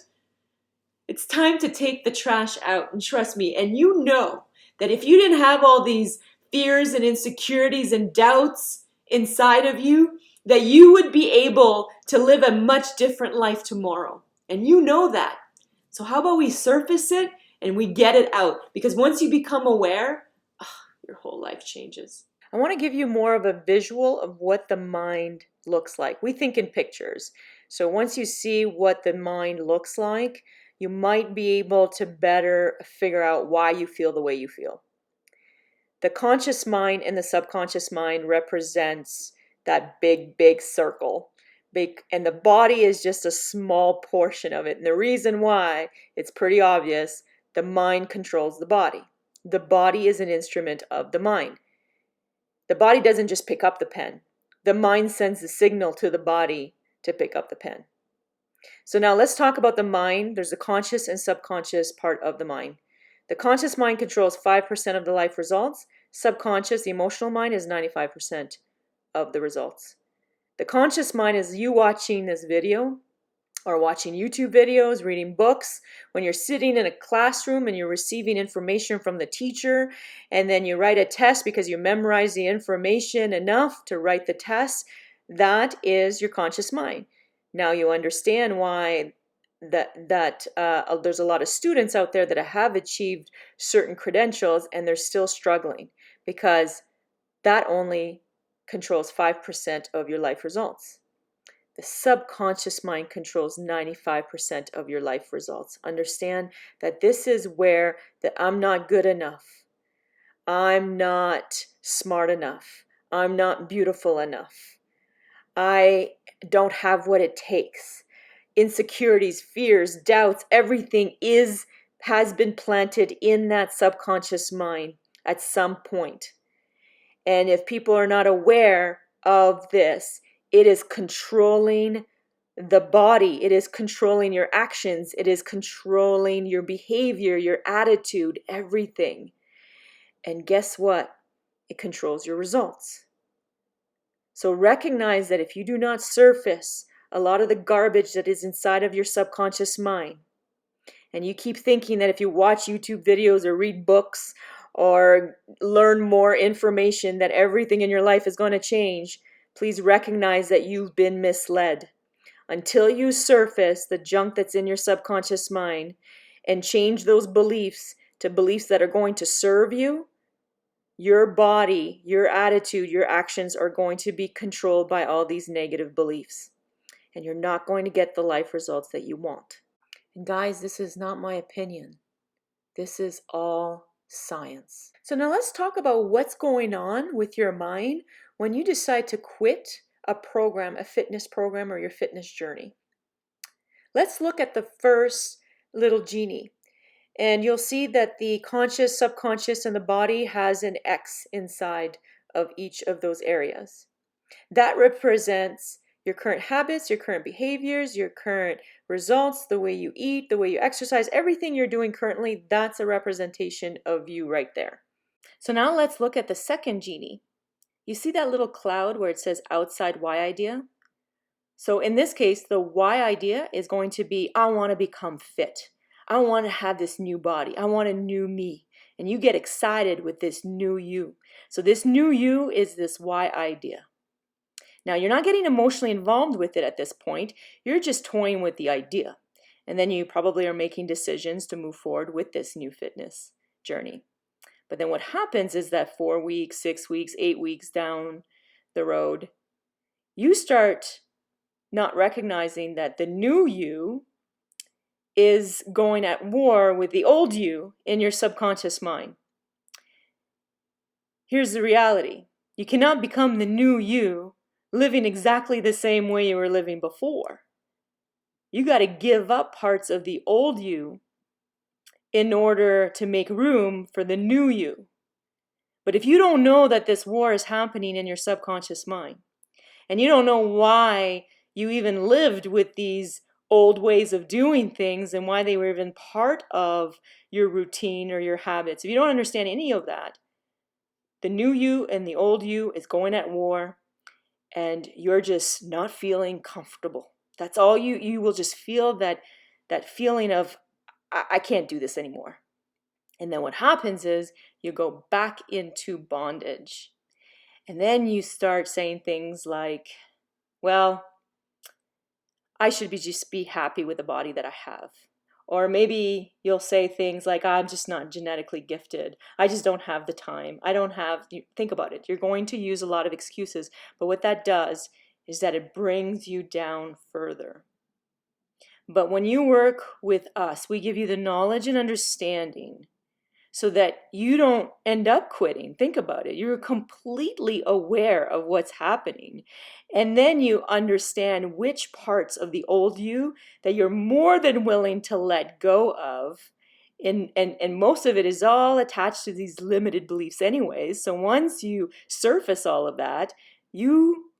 It's time to take the trash out, and trust me. And you know that if you didn't have all these fears and insecurities and doubts inside of you, that you would be able to live a much different life tomorrow. And you know that. So how about we surface it and we get it out? Because once you become aware, your whole life changes. I want to give you more of a visual of what the mind looks like. We think in pictures. So once you see what the mind looks like, you might be able to better figure out why you feel the way you feel. The conscious mind and the subconscious mind represents that big circle. And the body is just a small portion of it. And the reason why, it's pretty obvious, the mind controls the body. The body is an instrument of the mind. The body doesn't just pick up the pen. The mind sends the signal to the body to pick up the pen. So now let's talk about the mind. There's the conscious and subconscious part of the mind. The conscious mind controls 5% of the life results. Subconscious, the emotional mind, is 95% of the results. The conscious mind is you watching this video or watching YouTube videos, reading books, when you're sitting in a classroom and you're receiving information from the teacher, and then you write a test because you memorize the information enough to write the test. That is your conscious mind. Now you understand why there's a lot of students out there that have achieved certain credentials and they're still struggling, because that only controls 5% of your life results. The subconscious mind controls 95% of your life results. Understand that this is where I'm not good enough. I'm not smart enough. I'm not beautiful enough. I don't have what it takes. Insecurities, fears, doubts, everything has been planted in that subconscious mind at some point. And if people are not aware of this, it is controlling the body. It is controlling your actions. It is controlling your behavior, your attitude, everything. And guess what? It controls your results. So recognize that if you do not surface a lot of the garbage that is inside of your subconscious mind, and you keep thinking that if you watch YouTube videos or read books or learn more information that everything in your life is going to change, please recognize that you've been misled. Until you surface the junk that's in your subconscious mind and change those beliefs to beliefs that are going to serve you, your body, your attitude, your actions are going to be controlled by all these negative beliefs. And you're not going to get the life results that you want. And guys, this is not my opinion. This is all science. So now let's talk about what's going on with your mind when you decide to quit a program, a fitness program, or your fitness journey. Let's look at the first little genie. And you'll see that the conscious, subconscious, and the body has an X inside of each of those areas. That represents your current habits, your current behaviors, your current results, the way you eat, the way you exercise, everything you're doing currently, that's a representation of you right there. So now let's look at the second genie. You see that little cloud where it says outside Y idea? So in this case, the Y idea is going to be, I want to become fit. I want to have this new body. I want a new me. And you get excited with this new you. So this new you is this Y idea. Now, you're not getting emotionally involved with it at this point. You're just toying with the idea. And then you probably are making decisions to move forward with this new fitness journey. But then what happens is that 4 weeks, 6 weeks, 8 weeks down the road, you start not recognizing that the new you is going at war with the old you in your subconscious mind. Here's the reality. You cannot become the new you living exactly the same way you were living before. You got to give up parts of the old you in order to make room for the new you. But if you don't know that this war is happening in your subconscious mind, and you don't know why you even lived with these old ways of doing things and why they were even part of your routine or your habits, if you don't understand any of that, the new you and the old you is going at war, and you're just not feeling comfortable. That's all you will just feel, that feeling of, I can't do this anymore. And then what happens is you go back into bondage. And then you start saying things like, well, I should just be happy with the body that I have. Or maybe you'll say things like, I'm just not genetically gifted. I just don't have the time. Think about it. You're going to use a lot of excuses. But what that does is that it brings you down further. But when you work with us, we give you the knowledge and understanding so that you don't end up quitting. Think about it. You're completely aware of what's happening. And then you understand which parts of the old you that you're more than willing to let go of. And most of it is all attached to these limited beliefs anyways. So once you surface all of that, you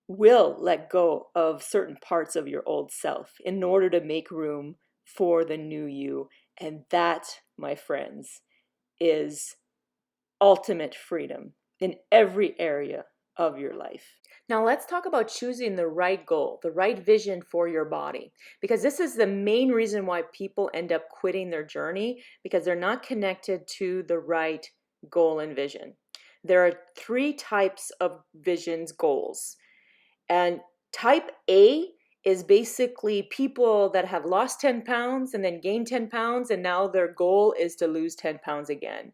will let go of certain parts of your old self in order to make room for the new you. And that, my friends, is ultimate freedom in every area of your life. Now let's talk about choosing the right goal, the right vision for your body, because this is the main reason why people end up quitting their journey, because they're not connected to the right goal and vision. There are 3 types of visions, goals. And type A is basically people that have lost 10 pounds and then gained 10 pounds, and now their goal is to lose 10 pounds again.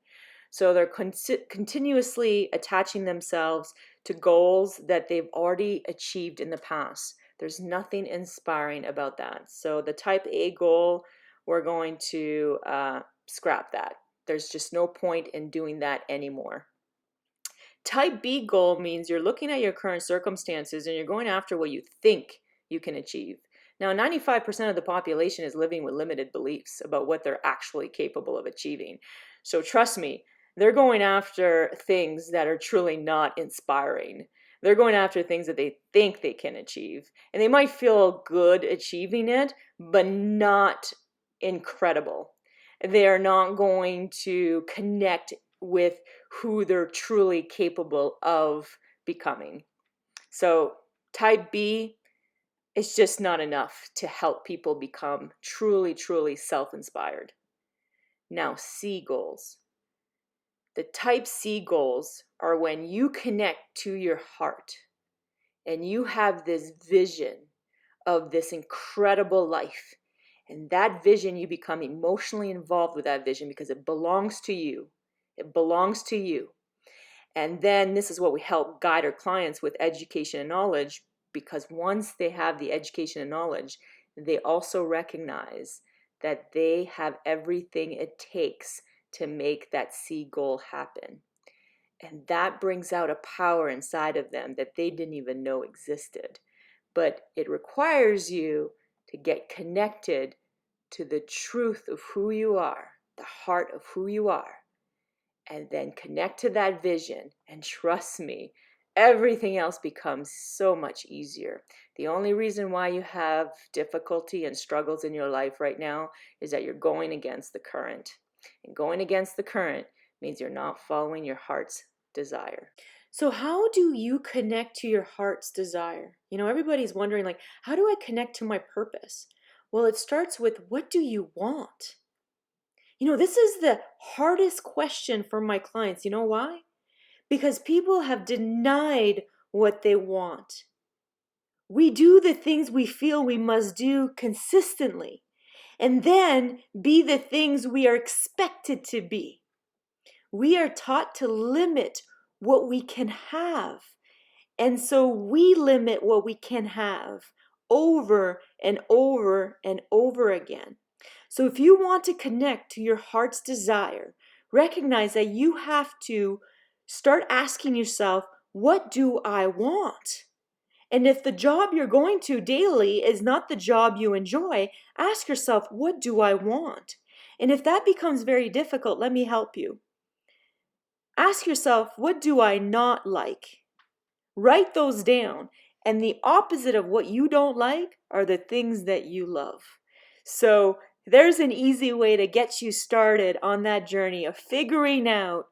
So they're continuously attaching themselves to goals that they've already achieved in the past. There's nothing inspiring about that. So the type A goal, we're going to scrap that. There's just no point in doing that anymore. Type B goal means you're looking at your current circumstances and you're going after what you think you can achieve. Now, 95% of the population is living with limited beliefs about what they're actually capable of achieving. So trust me, they're going after things that are truly not inspiring. They're going after things that they think they can achieve. And they might feel good achieving it, but not incredible. They are not going to connect with who they're truly capable of becoming. So type B, it's just not enough to help people become truly, truly self-inspired. Now, C goals. The type C goals are when you connect to your heart and you have this vision of this incredible life. And that vision, you become emotionally involved with that vision because it belongs to you. It belongs to you. And then this is what we help guide our clients with education and knowledge, because once they have the education and knowledge, they also recognize that they have everything it takes to make that C goal happen. And that brings out a power inside of them that they didn't even know existed. But it requires you to get connected to the truth of who you are, the heart of who you are, and then connect to that vision. And trust me, everything else becomes so much easier. The only reason why you have difficulty and struggles in your life right now is that you're going against the current. And going against the current means you're not following your heart's desire. So how do you connect to your heart's desire? You know, everybody's wondering, like, how do I connect to my purpose? Well, it starts with, what do you want? You know, this is the hardest question for my clients. You know why? Because people have denied what they want. We do the things we feel we must do consistently, and then be the things we are expected to be. We are taught to limit what we can have. And so we limit what we can have over and over and over again. So if you want to connect to your heart's desire, recognize that you have to start asking yourself, what do I want? And if the job you're going to daily is not the job you enjoy, ask yourself, what do I want? And if that becomes very difficult, let me help you. Ask yourself, what do I not like? Write those down. And the opposite of what you don't like are the things that you love. So there's an easy way to get you started on that journey of figuring out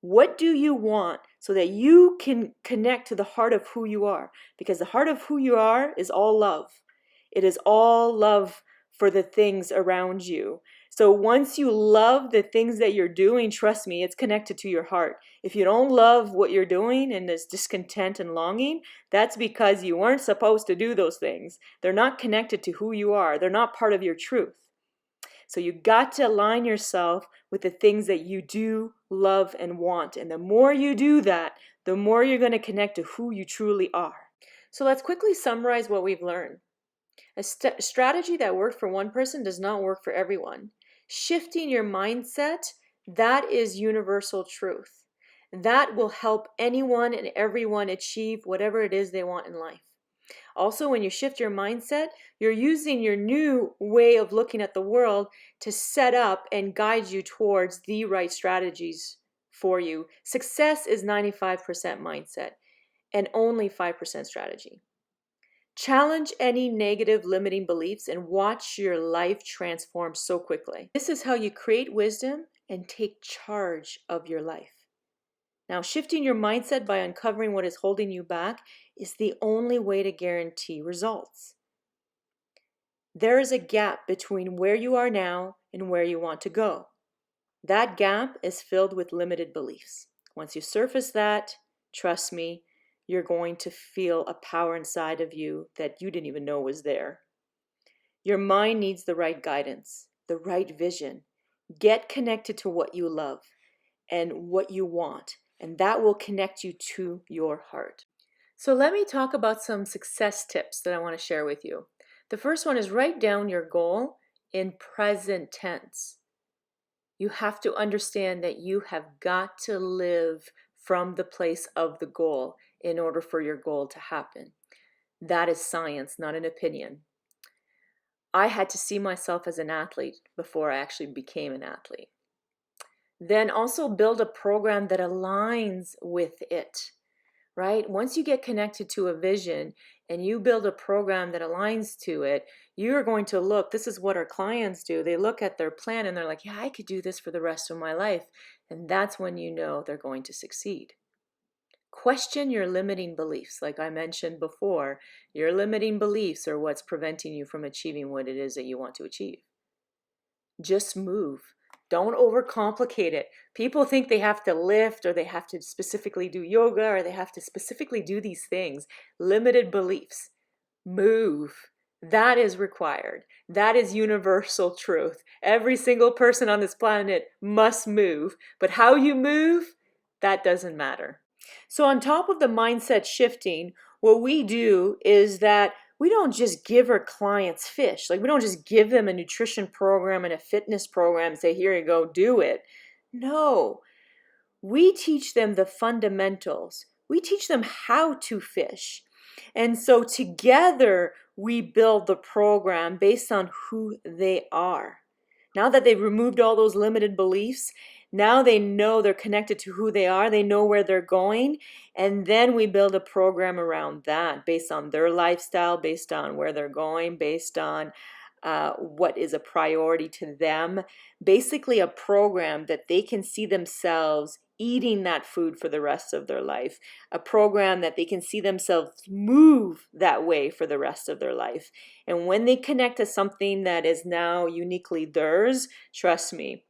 what do you want so that you can connect to the heart of who you are. Because the heart of who you are is all love. It is all love for the things around you. So once you love the things that you're doing, trust me, it's connected to your heart. If you don't love what you're doing and there's discontent and longing, that's because you weren't supposed to do those things. They're not connected to who you are. They're not part of your truth. So you got to align yourself with the things that you do love and want. And the more you do that, the more you're going to connect to who you truly are. So let's quickly summarize what we've learned. A strategy that worked for one person does not work for everyone. Shifting your mindset, that is universal truth. That will help anyone and everyone achieve whatever it is they want in life. Also, when you shift your mindset, you're using your new way of looking at the world to set up and guide you towards the right strategies for you. Success is 95% mindset and only 5% strategy. Challenge any negative limiting beliefs and watch your life transform so quickly. This is how you create wisdom and take charge of your life. Now, shifting your mindset by uncovering what is holding you back is the only way to guarantee results. There is a gap between where you are now and where you want to go. That gap is filled with limited beliefs. Once you surface that, trust me, you're going to feel a power inside of you that you didn't even know was there. Your mind needs the right guidance, the right vision. Get connected to what you love and what you want, and that will connect you to your heart. So let me talk about some success tips that I want to share with you. The first one is write down your goal in present tense. You have to understand that you have got to live from the place of the goal in order for your goal to happen. That is science, not an opinion. I had to see myself as an athlete before I actually became an athlete. Then also build a program that aligns with it, right? Once you get connected to a vision and you build a program that aligns to it, you're going to look, this is what our clients do. They look at their plan and they're like, yeah, I could do this for the rest of my life. And that's when you know they're going to succeed. Question your limiting beliefs. Like I mentioned before, your limiting beliefs are what's preventing you from achieving what it is that you want to achieve. Just move. Don't overcomplicate it. People think they have to lift or they have to specifically do yoga or they have to specifically do these things. Limited beliefs. Move. That is required. That is universal truth. Every single person on this planet must move. But how you move, that doesn't matter. So on top of the mindset shifting, what we do is that we don't just give our clients fish. Like we don't just give them a nutrition program and a fitness program and say, here you go, do it. No, we teach them the fundamentals. We teach them how to fish. And so together we build the program based on who they are. Now that they've removed all those limited beliefs, now they know they're connected to who they are. They know where they're going. And then we build a program around that based on their lifestyle, based on where they're going, based on what is a priority to them. Basically a program that they can see themselves eating that food for the rest of their life. A program that they can see themselves move that way for the rest of their life. And when they connect to something that is now uniquely theirs, trust me,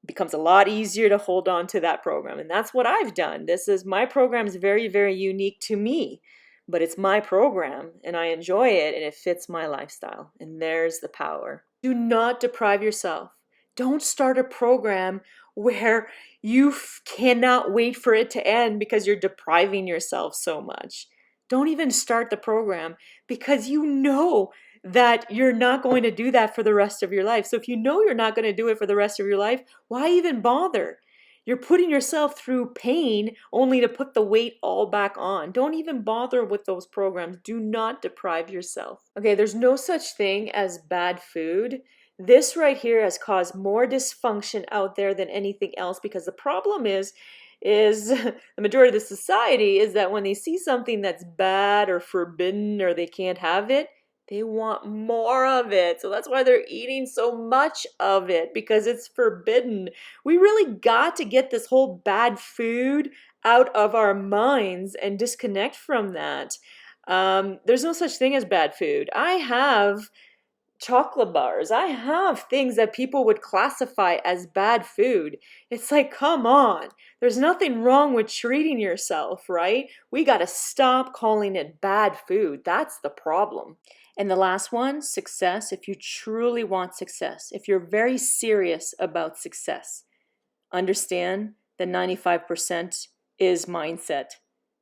becomes a lot easier to hold on to that program. And that's what I've done. My program is very, very unique to me, but it's my program and I enjoy it and it fits my lifestyle. And there's the power. Do not deprive yourself. Don't start a program where you cannot wait for it to end because you're depriving yourself so much. Don't even start the program because you know that you're not going to do that for the rest of your life. So if you know you're not going to do it for the rest of your life, why even bother? You're putting yourself through pain only to put the weight all back on. Don't even bother with those programs. Do not deprive yourself. Okay, there's no such thing as bad food. This right here has caused more dysfunction out there than anything else, because the problem is the majority of the society is that when they see something that's bad or forbidden or they can't have it, they want more of it. So that's why they're eating so much of it, because it's forbidden. We really got to get this whole bad food out of our minds and disconnect from that. There's no such thing as bad food. I have chocolate bars. I have things that people would classify as bad food. It's like, come on. There's nothing wrong with treating yourself, right? We got to stop calling it bad food. That's the problem. And the last one, success. If you truly want success, if you're very serious about success, understand that 95% is mindset.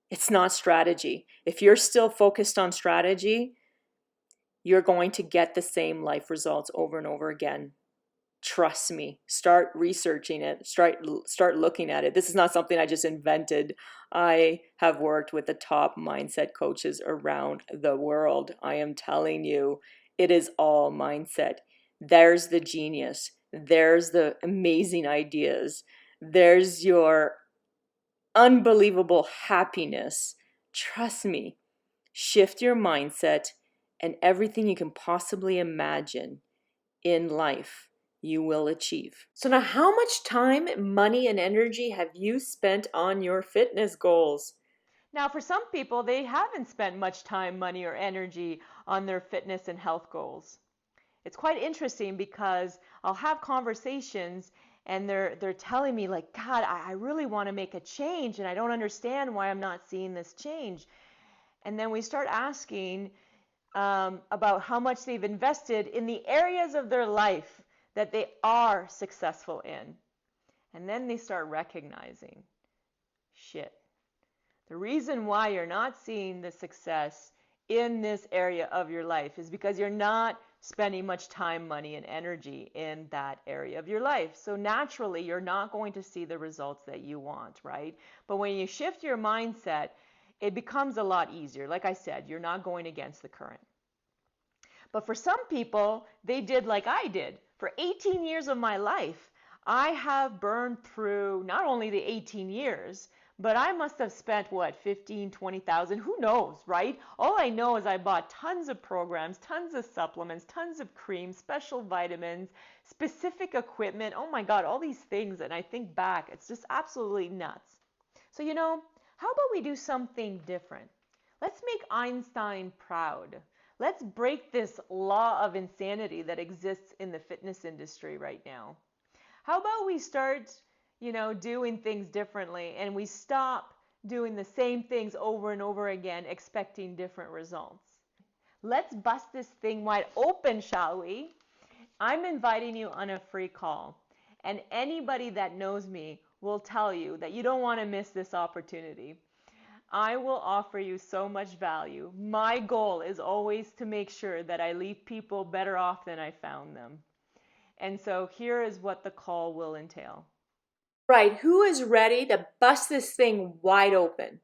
It's not strategy. If you're still focused on strategy, you're going to get the same life results over and over again. Trust me. Start researching it. Start looking at it. This is not something I just invented. I have worked with the top mindset coaches around the world. I am telling you, it is all mindset. There's the genius. There's the amazing ideas. There's your unbelievable happiness. Trust me. Shift your mindset, and everything you can possibly imagine in life, you will achieve. So now, how much time, money, and energy have you spent on your fitness goals? Now, for some people, they haven't spent much time, money, or energy on their fitness and health goals. It's quite interesting because I'll have conversations and they're telling me like, God, I really want to make a change and I don't understand why I'm not seeing this change. And then we start asking about how much they've invested in the areas of their life that they are successful in. And then they start recognizing, shit, the reason why you're not seeing the success in this area of your life is because you're not spending much time, money, and energy in that area of your life. So naturally, you're not going to see the results that you want, right? But when you shift your mindset, it becomes a lot easier. Like I said, you're not going against the current. But for some people, they did like I did. For 18 years of my life, I have burned through not only the 18 years, but I must have spent, what, 15, 20,000, who knows, right? All I know is I bought tons of programs, tons of supplements, tons of creams, special vitamins, specific equipment. Oh my God, all these things. And I think back, it's just absolutely nuts. So, how about we do something different? Let's make Einstein proud. Let's break this law of insanity that exists in the fitness industry right now. How about we start, doing things differently and we stop doing the same things over and over again, expecting different results? Let's bust this thing wide open, shall we? I'm inviting you on a free call, and anybody that knows me will tell you that you don't want to miss this opportunity. I will offer you so much value. My goal is always to make sure that I leave people better off than I found them. And so here is what the call will entail. Right, who is ready to bust this thing wide open?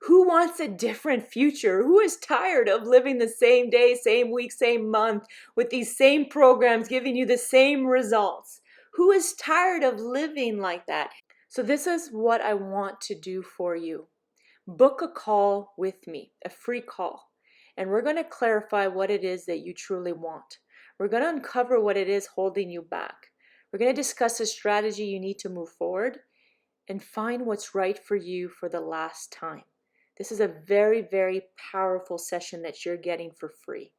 Who wants a different future? Who is tired of living the same day, same week, same month with these same programs giving you the same results? Who is tired of living like that? So this is what I want to do for you. Book a call with me, a free call, and we're going to clarify what it is that you truly want. We're going to uncover what it is holding you back. We're going to discuss a strategy you need to move forward and find what's right for you for the last time. This is a very, very powerful session that you're getting for free.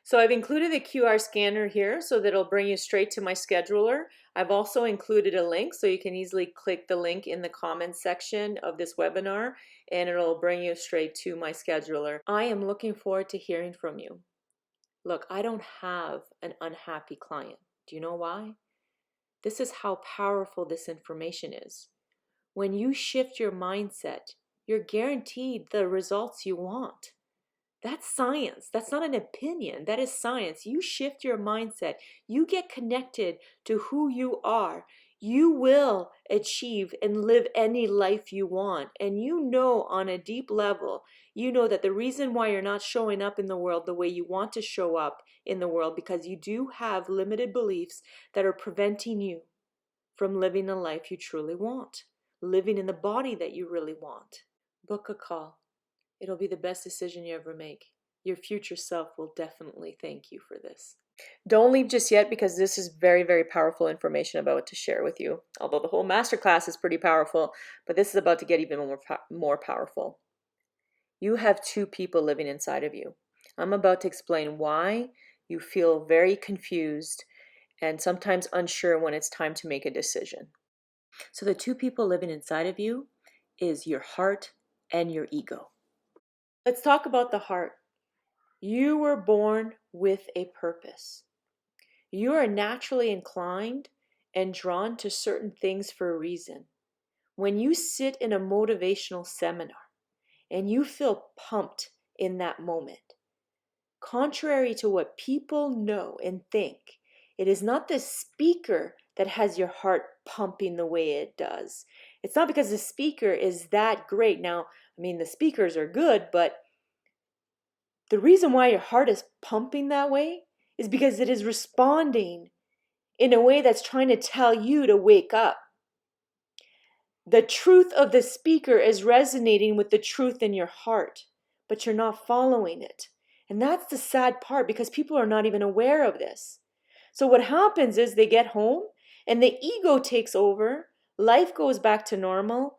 So I've included the QR scanner here so that it'll bring you straight to my scheduler. I've also included a link so you can easily click the link in the comments section of this webinar and it'll bring you straight to my scheduler. I am looking forward to hearing from you. Look, I don't have an unhappy client. Do you know why? This is how powerful this information is. When you shift your mindset, you're guaranteed the results you want. That's science. That's not an opinion. That is science. You shift your mindset. You get connected to who you are. You will achieve and live any life you want. And you know on a deep level, you know that the reason why you're not showing up in the world the way you want to show up in the world, because you do have limited beliefs that are preventing you from living the life you truly want, living in the body that you really want. Book a call. It'll be the best decision you ever make. Your future self will definitely thank you for this. Don't leave just yet, because this is very, very powerful information about to share with you. Although the whole masterclass is pretty powerful, but this is about to get even more powerful. You have two people living inside of you. I'm about to explain why you feel very confused and sometimes unsure when it's time to make a decision. So the two people living inside of you is your heart and your ego. Let's talk about the heart. You were born with a purpose. You are naturally inclined and drawn to certain things for a reason. When you sit in a motivational seminar and you feel pumped in that moment, contrary to what people know and think, it is not the speaker that has your heart pumping the way it does. It's not because the speaker is that great. Now, the speakers are good, but the reason why your heart is pumping that way is because it is responding in a way that's trying to tell you to wake up. The truth of the speaker is resonating with the truth in your heart, but you're not following it. And that's the sad part, because people are not even aware of this. So what happens is they get home and the ego takes over, life goes back to normal,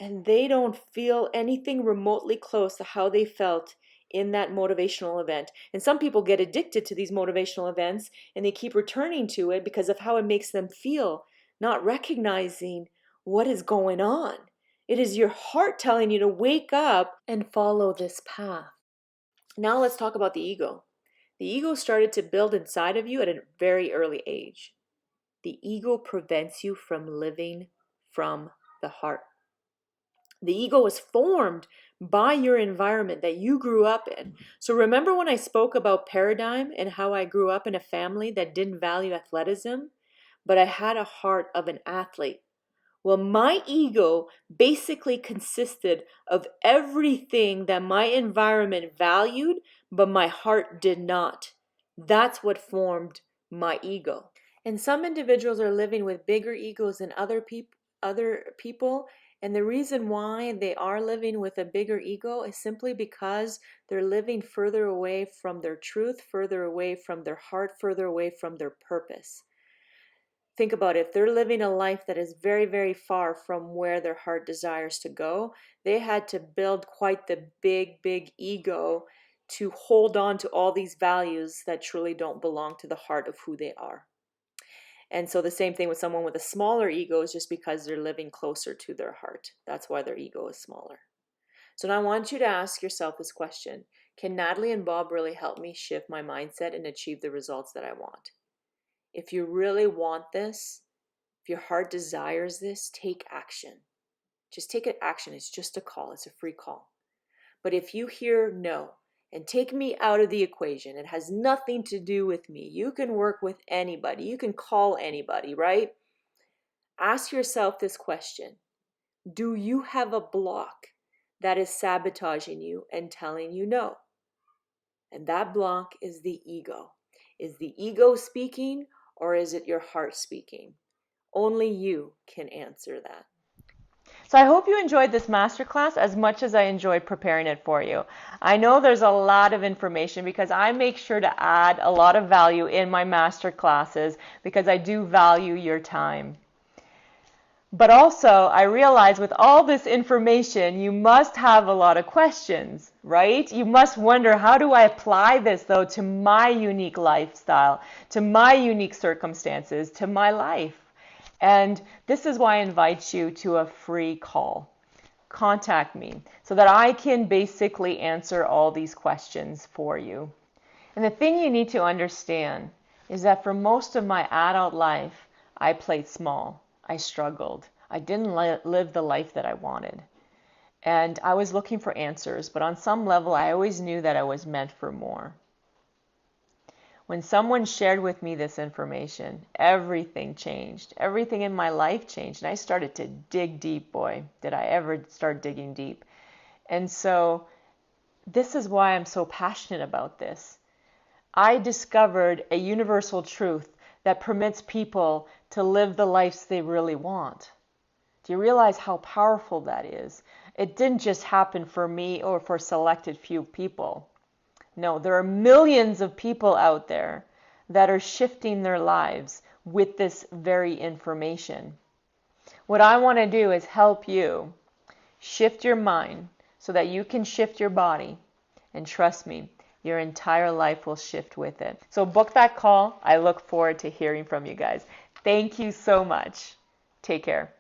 and they don't feel anything remotely close to how they felt in that motivational event. And some people get addicted to these motivational events and they keep returning to it because of how it makes them feel, not recognizing what is going on. It is your heart telling you to wake up and follow this path. Now let's talk about the ego. The ego started to build inside of you at a very early age. The ego prevents you from living from the heart. The ego was formed by your environment that you grew up in. So remember when I spoke about paradigm and how I grew up in a family that didn't value athleticism, but I had a heart of an athlete. Well, my ego basically consisted of everything that my environment valued, but my heart did not. That's what formed my ego. And some individuals are living with bigger egos than other people. And the reason why they are living with a bigger ego is simply because they're living further away from their truth, further away from their heart, further away from their purpose. Think about it. If they're living a life that is very, very far from where their heart desires to go, they had to build quite the big ego to hold on to all these values that truly don't belong to the heart of who they are. And so the same thing with someone with a smaller ego is just because they're living closer to their heart. That's why their ego is smaller. So now I want you to ask yourself this question. Can Natalie and Bob really help me shift my mindset and achieve the results that I want? If you really want this, if your heart desires this, take action. Just take an action. It's just a call. It's a free call. But if you hear no and take me out of the equation, it has nothing to do with me. You can work with anybody. You can call anybody, right? Ask yourself this question. Do you have a block that is sabotaging you and telling you no? And that block is the ego. Is the ego speaking, or is it your heart speaking? Only you can answer that. So I hope you enjoyed this masterclass as much as I enjoyed preparing it for you. I know there's a lot of information because I make sure to add a lot of value in my masterclasses because I do value your time. But also, I realize with all this information, you must have a lot of questions, right? You must wonder, how do I apply this, though, to my unique lifestyle, to my unique circumstances, to my life? And this is why I invite you to a free call. Contact me so that I can basically answer all these questions for you. And the thing you need to understand is that for most of my adult life, I played small. I struggled. I didn't live the life that I wanted. And I was looking for answers, but on some level, I always knew that I was meant for more. When someone shared with me this information, everything changed. Everything in my life changed. And I started to dig deep, boy. Did I ever start digging deep. And so this is why I'm so passionate about this. I discovered a universal truth that permits people to live the lives they really want. Do you realize how powerful that is? It didn't just happen for me or for selected few people. No, there are millions of people out there that are shifting their lives with this very information. What I want to do is help you shift your mind so that you can shift your body. And trust me, your entire life will shift with it. So book that call. I look forward to hearing from you guys. Thank you so much. Take care.